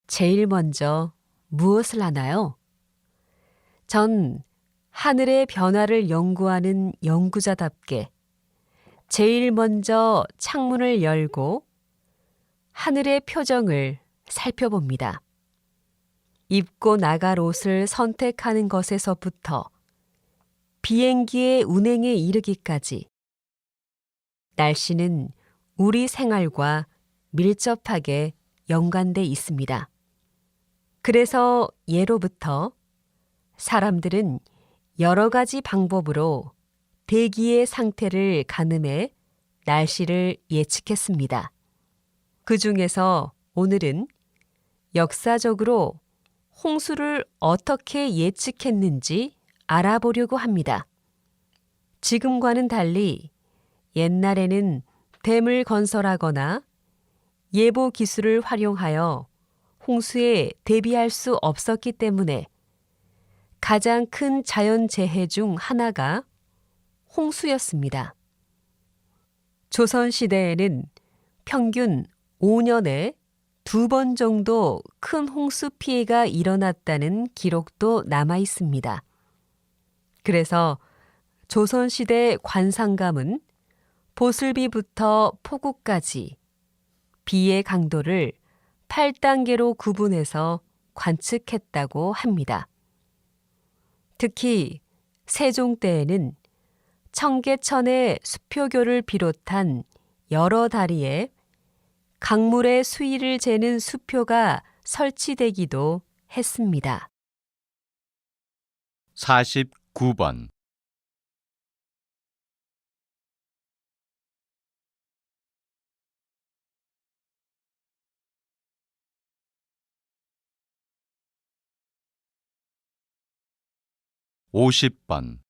제일 먼저 무엇을 하나요? 전 하늘의 변화를 연구하는 연구자답게 제일 먼저 창문을 열고 하늘의 표정을 살펴봅니다. 입고 나갈 옷을 선택하는 것에서부터 비행기의 운행에 이르기까지 날씨는 우리 생활과 밀접하게 연관돼 있습니다. 그래서 예로부터 사람들은 여러 가지 방법으로 대기의 상태를 가늠해 날씨를 예측했습니다. 그 중에서 오늘은 역사적으로 홍수를 어떻게 예측했는지 알아보려고 합니다. 지금과는 달리 옛날에는 댐을 건설하거나 예보 기술을 활용하여 홍수에 대비할 수 없었기 때문에 가장 큰 자연재해 중 하나가 홍수였습니다. 조선시대에는 평균 5년에 2번 정도 큰 홍수 피해가 일어났다는 기록도 남아 있습니다. 그래서 조선시대 관상감은 보슬비부터 폭우까지 비의 강도를 8단계로 구분해서 관측했다고 합니다. 특히 세종 때에는 청계천의 수표교를 비롯한 여러 다리에 강물의 수위를 재는 수표가 설치되기도 했습니다. 49번. (50번)